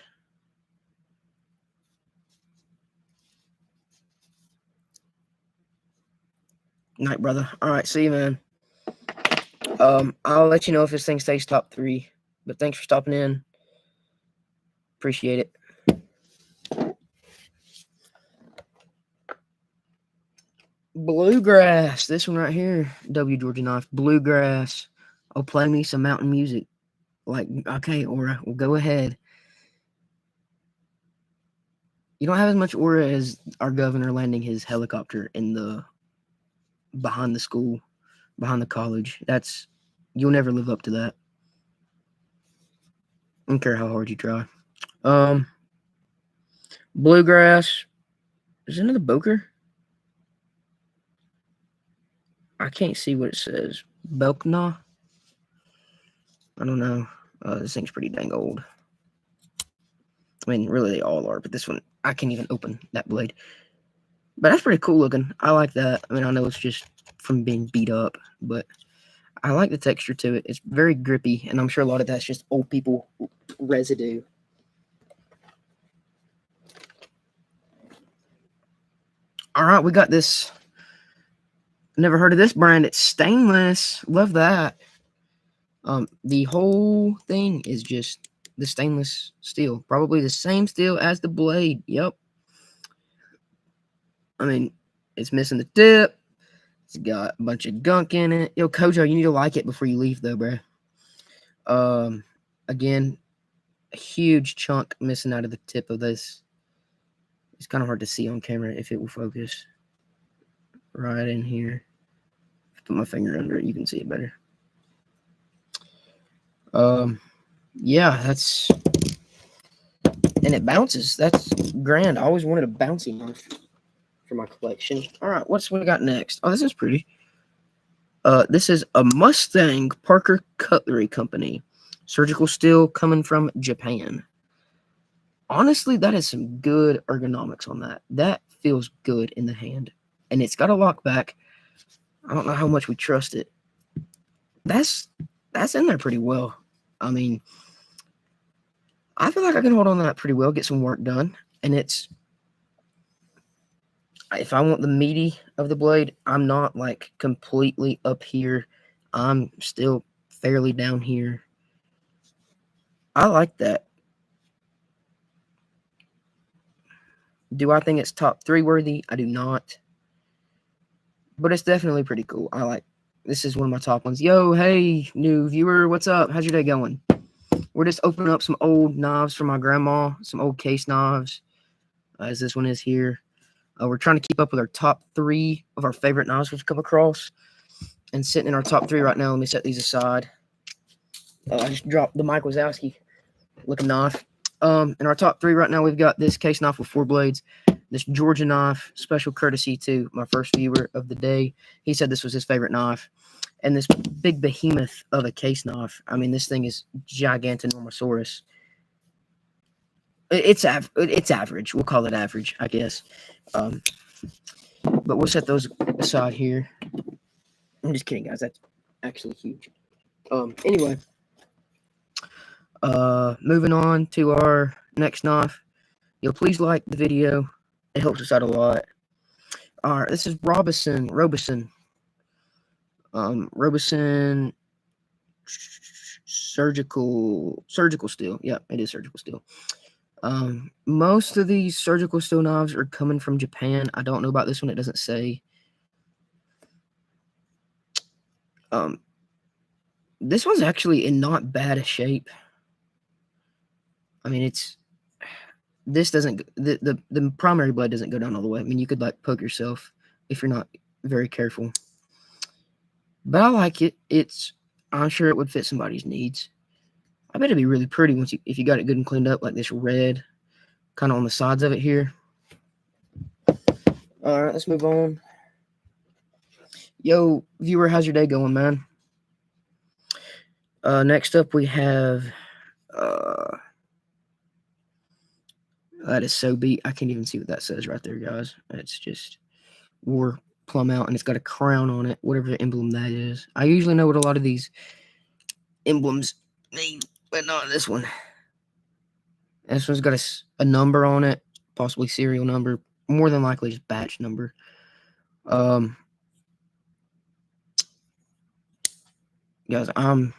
Speaker 1: Night, brother. All right, see you, man. I'll let you know if this thing stays top 3. But thanks for stopping in. Appreciate it. Bluegrass. This one right here. W Georgia Knife. Bluegrass. Oh, play me some mountain music. Like, okay, Aura, we'll go ahead. You don't have as much aura as our governor landing his helicopter behind the school, behind the college. You'll never live up to that. I don't care how hard you try. Bluegrass. Is it another Boker? I can't see what it says. Belknah? I don't know. This thing's pretty dang old. I mean, really, they all are, but this one, I can't even open that blade. But that's pretty cool looking. I like that. I mean, I know it's just from being beat up, but I like the texture to it. It's very grippy, and I'm sure a lot of that's just old people residue. All right, we got this. Never heard of this brand. It's stainless. Love that. The whole thing is just the stainless steel. Probably the same steel as the blade. Yep. I mean, it's missing the tip. It's got a bunch of gunk in it. Yo, Kojo, you need to like it before you leave, though, bro. Again, a huge chunk missing out of the tip of this. It's kind of hard to see on camera if it will focus. Right in here. Put my finger under it, you can see it better. Yeah, that's, and it bounces. That's grand. I always wanted a bouncy knife for my collection. All right, what's we got next? Oh, this is pretty. This is a Mustang Parker Cutlery Company. Surgical steel coming from Japan. Honestly, that is some good ergonomics on that. That feels good in the hand. And it's got a lock back. I don't know how much we trust it. That's in there pretty well. I mean, I feel like I can hold on to that pretty well, get some work done. And it's, if I want the meaty of the blade, I'm not like completely up here. I'm still fairly down here. I like that. Do I think it's top 3 worthy? I do not. but it's definitely pretty cool. This is one of my top ones. Yo, hey, new viewer, what's up? How's your day going? We're just opening up some old knives from my grandma, some old case knives, as this one is here. We're trying to keep up with our top 3 of our favorite knives we've come across. And sitting in our top 3 right now, let me set these aside. I just dropped the Mike Wazowski looking knife. In our top 3 right now, we've got this case knife with 4 blades. This Georgia knife, special courtesy to my first viewer of the day. He said this was his favorite knife. And this big behemoth of a case knife. I mean, this thing is Gigantonormosaurus. It's average. We'll call it average, I guess. But we'll set those aside here. I'm just kidding, guys. That's actually huge. Anyway. Moving on to our next knife. Yo, please like the video. It helps us out a lot. Alright, this is Robeson. Robeson surgical steel. Yeah, it is surgical steel. Most of these surgical steel knives are coming from Japan. I don't know about this one. It doesn't say. This one's actually in not bad a shape. I mean, this doesn't, the primary blade doesn't go down all the way. I mean, you could like poke yourself if you're not very careful. But I like it. I'm sure it would fit somebody's needs. I bet it'd be really pretty if you got it good and cleaned up, like this red kind of on the sides of it here. All right, let's move on. Yo, viewer, how's your day going, man? Next up we have that is so beat. I can't even see what that says right there, guys. It's just War Plum Out, and it's got a crown on it, whatever emblem that is. I usually know what a lot of these emblems mean, but not this one. This one's got a number on it, possibly serial number, more than likely just batch number. Guys, I'm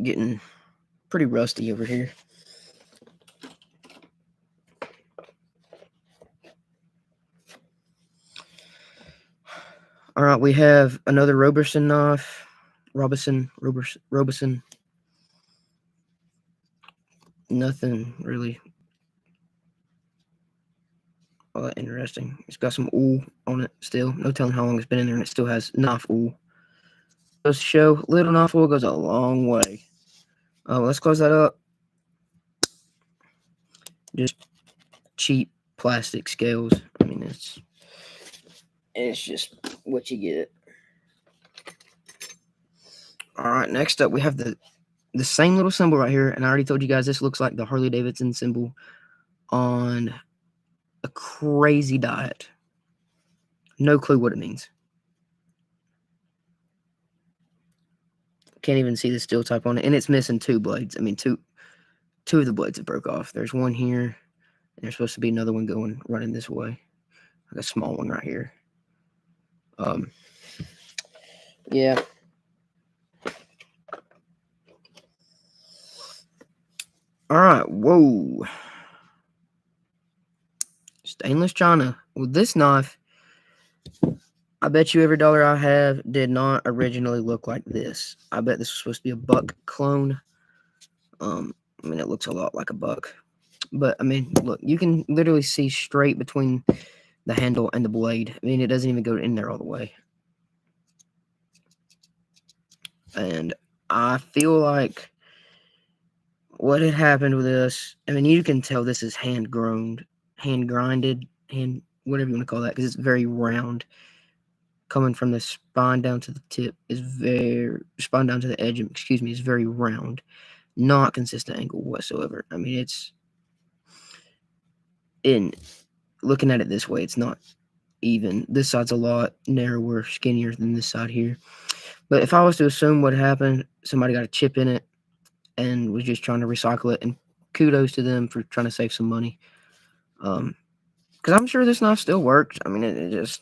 Speaker 1: getting pretty rusty over here. All right, we have another Roberson knife. Robeson. Nothing really all that interesting. It's got some wool on it still. No telling how long it's been in there, and it still has knife wool. Goes to show, little knife wool goes a long way. Let's close that up. Just cheap plastic scales. I mean, it's just what you get. All right, next up we have the same little symbol right here, and I already told you guys this looks like the Harley Davidson symbol on a crazy diet. No clue what it means. Can't even see the steel type on it, and it's missing 2 blades. I mean, two of the blades have broke off. There's one here, and there's supposed to be another one running this way, like a small one right here. Yeah. All right. Whoa. Stainless china. Well, this knife, I bet you every dollar I have did not originally look like this. I bet this was supposed to be a buck clone. I mean, it looks a lot like a buck. But, I mean, look, you can literally see straight between the handle and the blade. I mean, it doesn't even go in there all the way. And I feel like what had happened with this, I mean, you can tell this is hand grinded, whatever you want to call that, because it's very round. Coming from the spine down to the tip spine down to the edge, is very round. Not consistent angle whatsoever. I mean, looking at it this way, it's not even. This side's a lot narrower, skinnier than this side here. But if I was to assume what happened, somebody got a chip in it and was just trying to recycle it, and kudos to them for trying to save some money. Because I'm sure this knife still works. I mean, it just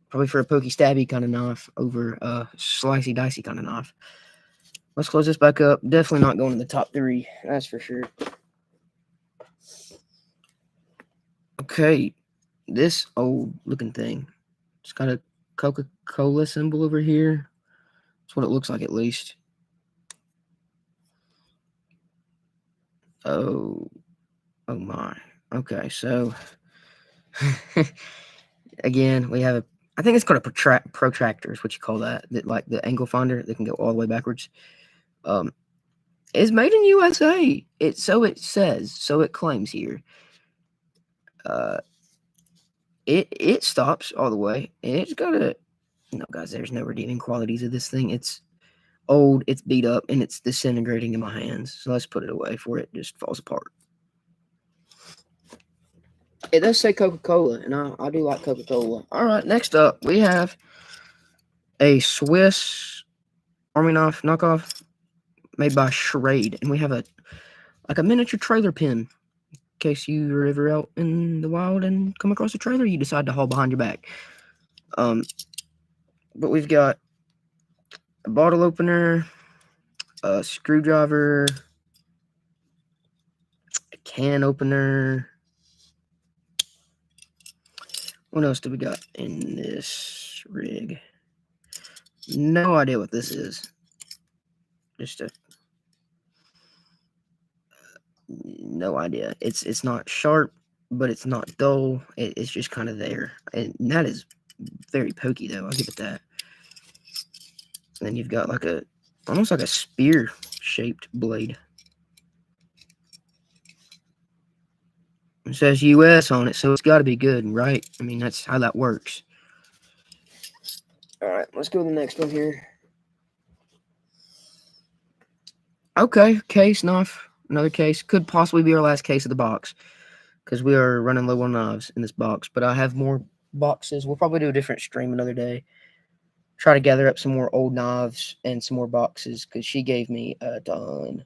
Speaker 1: probably for a pokey stabby kind of knife over a slicey dicey kind of knife. Let's close this back up. Definitely not going in the top 3. That's for sure. Okay. this old looking thing. It's got a Coca-Cola symbol over here. That's what it looks like, at least. Oh my. Okay, so again, we have a. I think it's called a protractor. Is what you call that? That like the angle finder that can go all the way backwards. It's made in USA. It says. So it claims here. It stops all the way, and it's got a. No, guys, there's no redeeming qualities of this thing. It's old, it's beat up, and it's disintegrating in my hands. So let's put it away before it just falls apart. It does say Coca-Cola, and I do like Coca-Cola. All right, next up, we have a Swiss Army knife knockoff made by Schrade, and we have a miniature trailer pin. In case you are ever out in the wild and come across a trailer, you decide to haul behind your back. But we've got a bottle opener, a screwdriver, a can opener. What else do we got in this rig? No idea what this is. Just a no idea. It's not sharp, but it's not dull. It's just kind of there, and that is very pokey though. I'll give it that. And then you've got like almost like a spear shaped blade. It says US on it, so it's got to be good, right? I mean, that's how that works. All right, let's go to the next one here. Okay, case knife. Another case. Could possibly be our last case of the box, because we are running low on knives in this box. But I have more boxes. We'll probably do a different stream another day. Try to gather up some more old knives and some more boxes, because she gave me a ton.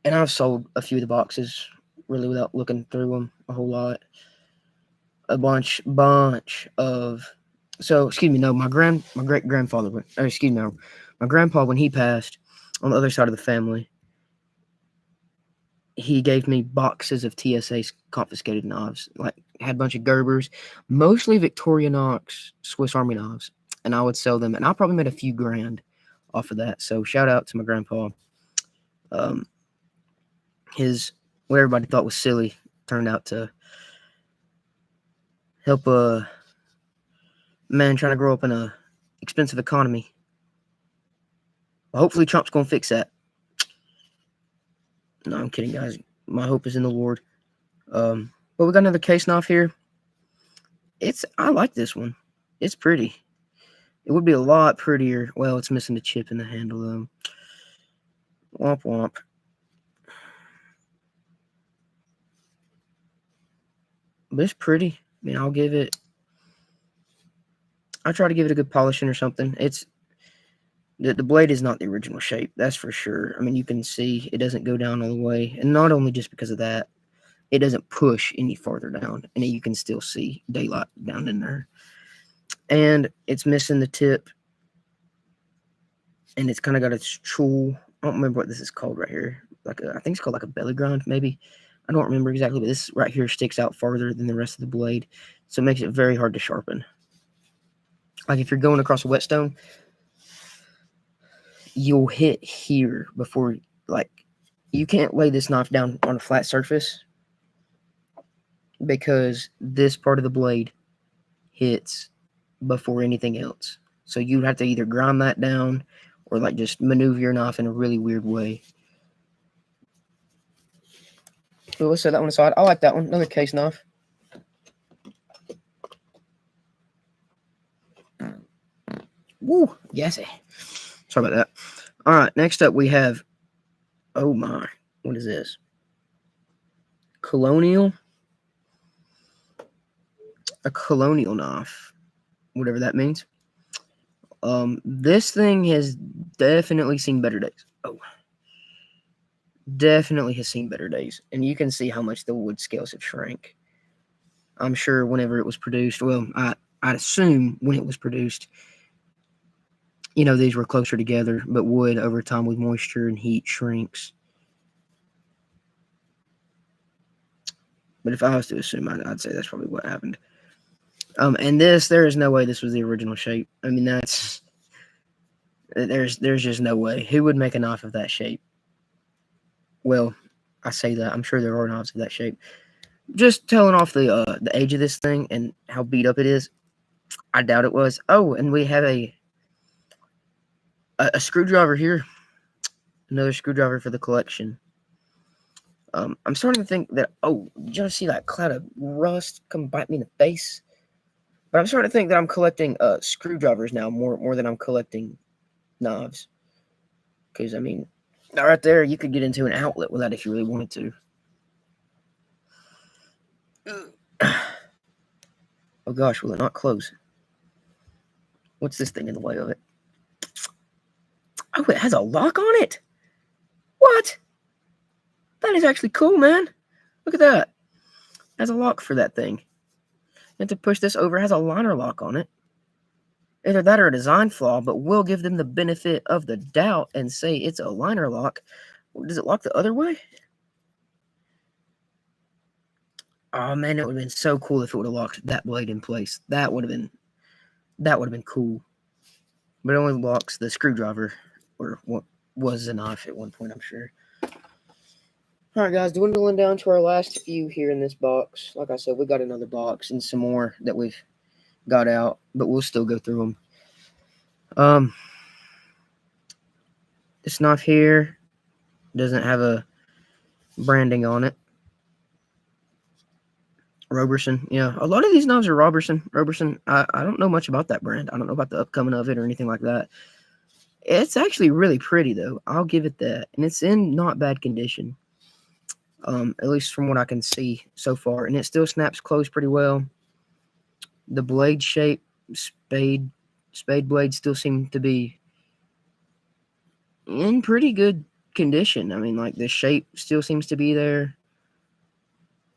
Speaker 1: And I've sold a few of the boxes really without looking through them a whole lot. A bunch of. So excuse me, no, my great grandfather. My grandpa, when he passed, on the other side of the family, he gave me boxes of TSA's confiscated knives. Like, had a bunch of Gerbers, mostly Victorinox Swiss Army knives, and I would sell them, and I probably made a few grand off of that. So shout out to my grandpa. His what everybody thought was silly turned out to help a man trying to grow up in a expensive economy. Well, hopefully Trump's gonna fix that. No, I'm kidding, guys. My hope is in the Lord. But we got another case knife here. I like this one. It's pretty. It would be a lot prettier. Well, it's missing the chip in the handle though. Womp womp. But it's pretty. I mean, I'll try to give it a good polishing or something. The blade is not the original shape, that's for sure. I mean, you can see it doesn't go down all the way. And not only just because of that, it doesn't push any farther down. And you can still see daylight down in there. And it's missing the tip. And it's kind of got a tool. I don't remember what this is called right here. I think it's called like a belly grind, maybe. I don't remember exactly, but this right here sticks out farther than the rest of the blade. So it makes it very hard to sharpen. Like if you're going across a whetstone, you'll hit here before, like, you can't lay this knife down on a flat surface because this part of the blade hits before anything else. So you'd have to either grind that down or like just maneuver your knife in a really weird way. So let's set that one aside. I like that one. Another case knife. Woo, yes. Sorry about that. All right, next up we have, oh my, what is this? Colonial? A colonial knife, whatever that means. This thing has definitely seen better days. Oh, definitely has seen better days, and you can see how much the wood scales have shrank. I'm sure whenever it was produced, well, I'd assume when it was produced, you know, these were closer together, but wood over time with moisture and heat shrinks. But if I was to assume, I'd say that's probably what happened. And there is no way this was the original shape. I mean, there's just no way. Who would make a knife of that shape? Well, I say that. I'm sure there are knives of that shape. Just telling off the age of this thing and how beat up it is, I doubt it was. Oh, and we have a screwdriver here. Another screwdriver for the collection. I'm starting to think that, did you see that cloud of rust come bite me in the face? But I'm starting to think that I'm collecting screwdrivers now more than I'm collecting knives. Because, I mean, right there, you could get into an outlet with that if you really wanted to. Oh gosh, will it not close? What's this thing in the way of it? Oh, it has a lock on it. What? That is actually cool, man. Look at that. It has a lock for that thing. You have to push this over. It has a liner lock on it. Either that or a design flaw, but we'll give them the benefit of the doubt and say it's a liner lock. Does it lock the other way? Oh man, it would have been so cool if it would have locked that blade in place. That would have been cool. But it only locks the screwdriver, or what was a knife at one point, I'm sure. Alright guys, dwindling down to our last few here in this box. Like I said, we got another box and some more that we've got out, but we'll still go through them. This knife here doesn't have a branding on it. Roberson, yeah. A lot of these knives are Roberson. I don't know much about that brand. I don't know about the upcoming of it or anything like that. It's actually really pretty, though. I'll give it that. And it's in not bad condition. At least from what I can see so far. And it still snaps closed pretty well. The blade shape, spade blades still seem to be in pretty good condition. I mean, like, the shape still seems to be there.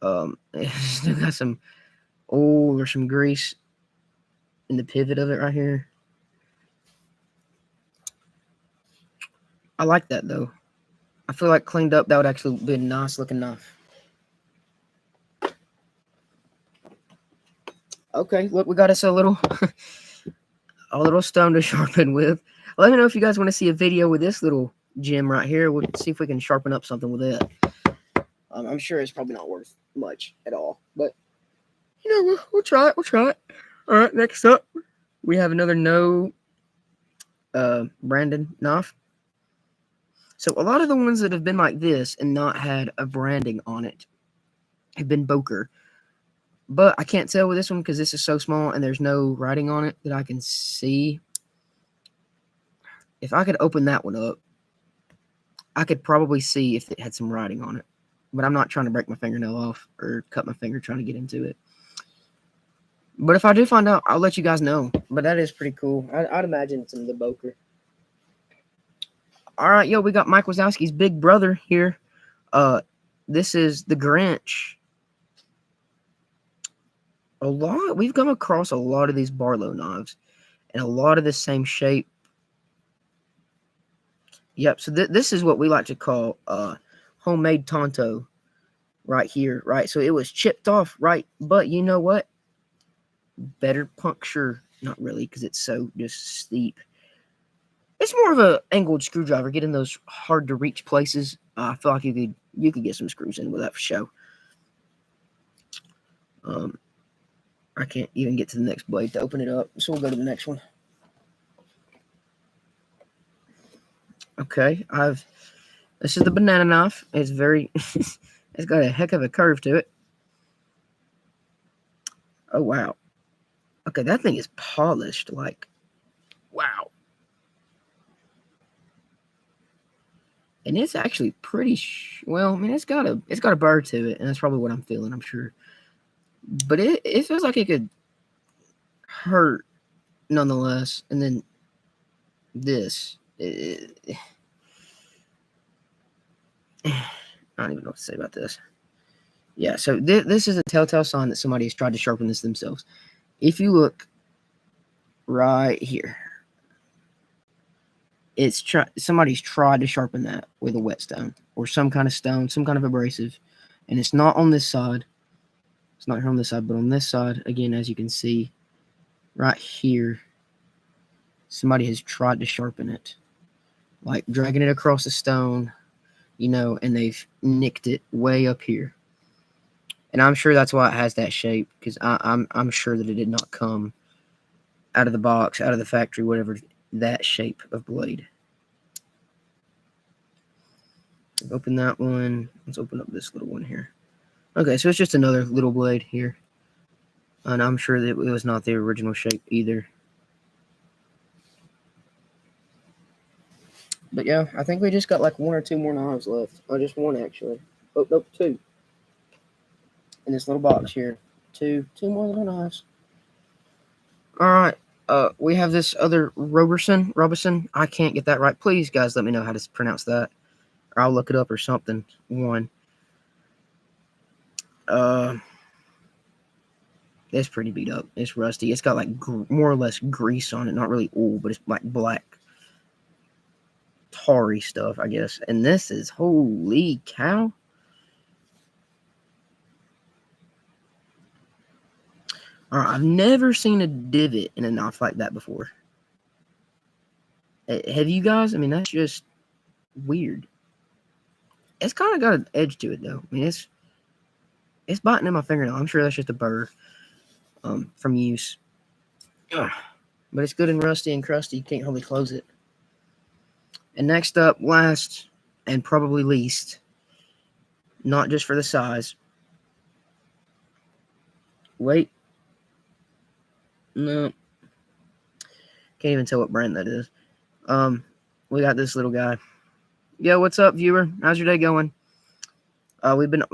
Speaker 1: It still got there's some grease in the pivot of it right here. I like that, though. I feel like cleaned up, that would actually be a nice looking knife. Okay, look, we got us a little stone to sharpen with. Let me know if you guys want to see a video with this little gem right here. We'll see if we can sharpen up something with it. I'm sure it's probably not worth much at all, but we'll try it. All right, next up, we have another no branded knife. So a lot of the ones that have been like this and not had a branding on it have been Boker. But I can't tell with this one because this is so small and there's no writing on it that I can see. If I could open that one up, I could probably see if it had some writing on it. But I'm not trying to break my fingernail off or cut my finger trying to get into it. But if I do find out, I'll let you guys know. But that is pretty cool. I'd imagine it's in the Boker. All right, we got Mike Wazowski's big brother here. This is the Grinch. We've come across a lot of these Barlow knives and a lot of the same shape. Yep, so this is what we like to call homemade Tonto right here, right? So it was chipped off, right? But you know what? Better puncture. Not really, because it's so just steep. It's more of a angled screwdriver. Get in those hard to reach places. I feel like you could get some screws in with that for show. I can't even get to the next blade to open it up, so we'll go to the next one. Okay, this is the banana knife. It's it's got a heck of a curve to it. Oh wow. Okay, that thing is polished, like, wow. And it's actually pretty, well, I mean, it's got a burr to it, and that's probably what I'm feeling, I'm sure. But it feels like it could hurt nonetheless. And then this, I don't even know what to say about this. Yeah, so this is a telltale sign that somebody has tried to sharpen this themselves. If you look right here, somebody's tried to sharpen that with a whetstone or some kind of stone, some kind of abrasive, and it's not on this side. It's not here on this side, but on this side, again, as you can see, right here, somebody has tried to sharpen it. Like dragging it across the stone, and they've nicked it way up here. And I'm sure that's why it has that shape, because I'm sure that it did not come out of the box, out of the factory, whatever, that shape of blade. Open that one. Let's open up this little one here. Okay, so it's just another little blade here. And I'm sure that it was not the original shape either. But yeah, I think we just got like 1 or 2 more knives left. Oh, just 1 actually. Oh, nope, 2. In this little box here. 2 more little knives. Alright. We have this other Roberson. I can't get that right. Please, guys, let me know how to pronounce that. Or I'll look it up or something. It's pretty beat up. It's rusty. It's got like more or less grease on it. Not really oil, but it's like black, tarry stuff, I guess. And this is, holy cow. All right, I've never seen a divot in a knife like that before. Have you guys? I mean, that's just weird. It's kind of got an edge to it, though. I mean, it's biting in my fingernail. I'm sure that's just a burr from use. Ugh. But it's good and rusty and crusty. You can't hardly close it. And next up, last and probably least, not just for the size. Wait. No. Can't even tell what brand that is. We got this little guy. Yo, what's up, viewer? How's your day going? We've been...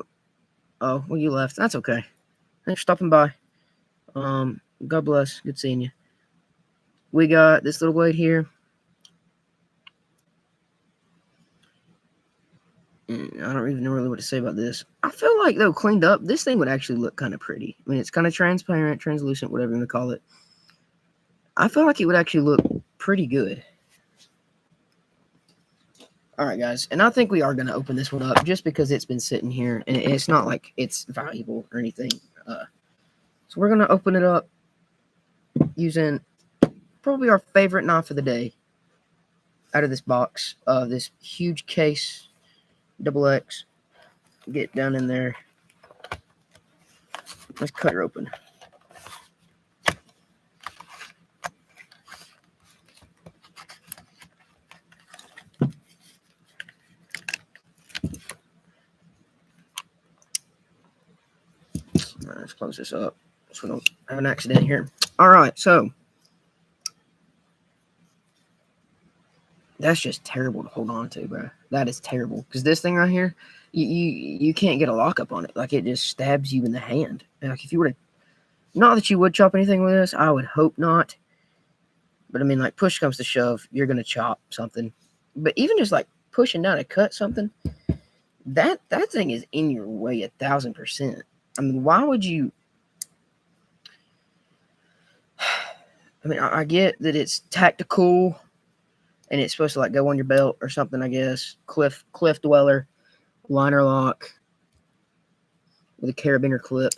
Speaker 1: Oh, well, you left. That's okay. Thanks for stopping by. God bless. Good seeing you. We got this little blade here. I don't even know really what to say about this. I feel like, though, cleaned up, this thing would actually look kind of pretty. I mean, it's kind of transparent, translucent, whatever you want to call it. I feel like it would actually look pretty good. All right, guys. And I think we are going to open this one up just because it's been sitting here. And it's not like it's valuable or anything. So we're going to open it up using probably our favorite knife of the day out of this box. This huge case, XX. Get down in there. Let's cut her open. All right, let's close this up so we don't have an accident here. All right, so that's just terrible to hold on to, bro. That is terrible because this thing right here, you can't get a lockup on it. Like, it just stabs you in the hand. Like, if you were to, not that you would chop anything with this, I would hope not. But I mean, like, push comes to shove, you're gonna chop something. But even just like pushing down to cut something, that thing is in your way 1,000%. I mean, why would you? I mean, I get that it's tactical and it's supposed to like go on your belt or something, I guess. Cliff Dweller, liner lock with a carabiner clip.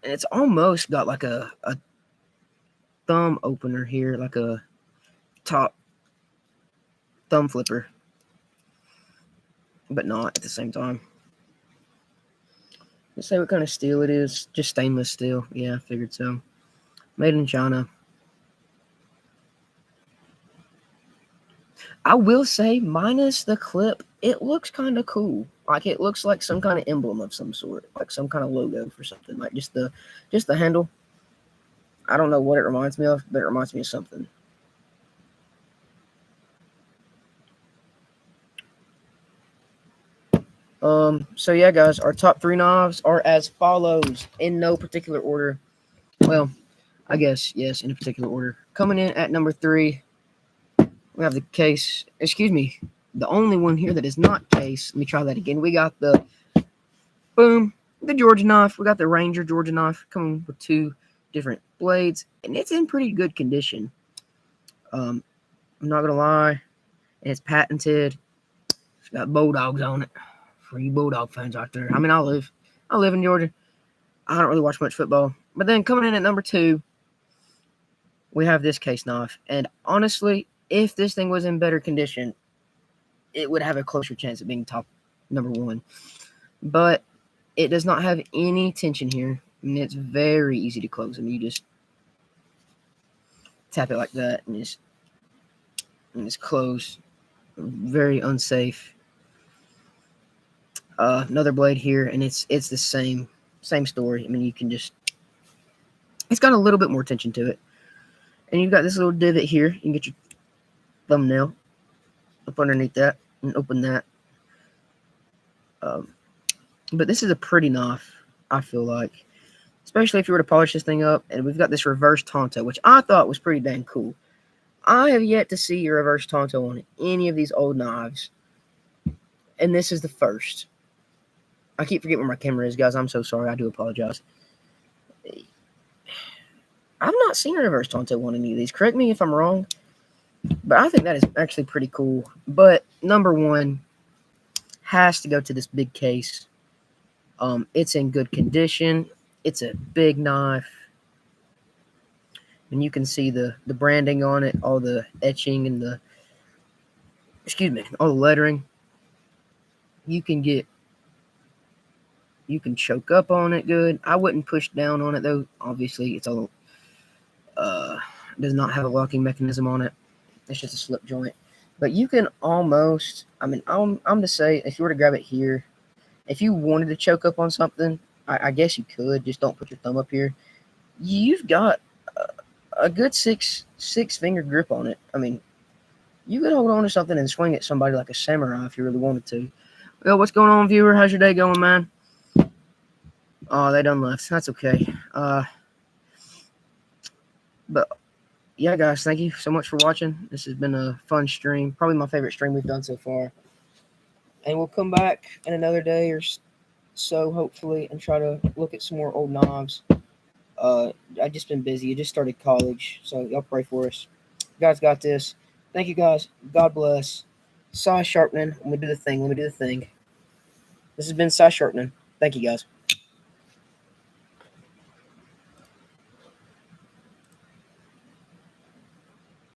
Speaker 1: And it's almost got like a thumb opener here, like a top thumb flipper, but not at the same time. Let's say what kind of steel it is. Just stainless steel. Yeah, I figured so. Made in China. I will say, minus the clip, it looks kind of cool. Like, it looks like some kind of emblem of some sort, like some kind of logo for something. Like just the handle. I don't know what it reminds me of, but it reminds me of something. So yeah, guys, our top 3 knives are as follows, in no particular order. Well, I guess, yes, in a particular order. Coming in at number 3, we have the case, excuse me, the only one here that is not case. Let me try that again. We got the, boom, the Georgia knife. We got the Ranger Georgia knife coming with 2 different blades, and it's in pretty good condition. I'm not going to lie, and it's patented. It's got bulldogs on it. for you Bulldog fans out there. I mean, I live in Georgia. I don't really watch much football. But then coming in at number 2, we have this case knife. And honestly, if this thing was in better condition, it would have a closer chance of being top number 1. But it does not have any tension here. I mean, it's very easy to close. I mean, you just tap it like that and it's closed. Very unsafe. Another blade here, and it's the same story. I mean, you can just, it's got a little bit more tension to it. And you've got this little divot here. You can get your thumbnail up underneath that and open that. But this is a pretty knife, I feel like. Especially if you were to polish this thing up. And we've got this reverse Tonto, which I thought was pretty dang cool. I have yet to see a reverse Tonto on any of these old knives. And this is the first. I keep forgetting where my camera is, guys. I'm so sorry. I do apologize. I've not seen a reverse Tonto on any of these. Correct me if I'm wrong. But I think that is actually pretty cool. But number 1 has to go to this big case. It's in good condition. It's a big knife. And you can see the branding on it, all the etching and all the lettering. You can choke up on it good. I wouldn't push down on it though. Obviously, it's all does not have a locking mechanism on it. It's just a slip joint. But you can almost, I mean, I'm to say, if you were to grab it here, if you wanted to choke up on something, I guess you could. Just don't put your thumb up here. You've got a good six finger grip on it. I mean, you could hold on to something and swing at somebody like a samurai if you really wanted to. Well, what's going on, viewer? How's your day going, man? Oh, they done left. That's okay. But yeah, guys, thank you so much for watching. This has been a fun stream. Probably my favorite stream we've done so far. And we'll come back in another day or so, hopefully, and try to look at some more old knives. I've just been busy. I just started college, so y'all pray for us. You guys got this. Thank you, guys. God bless. Size sharpening. Let me do the thing. This has been size sharpening. Thank you, guys.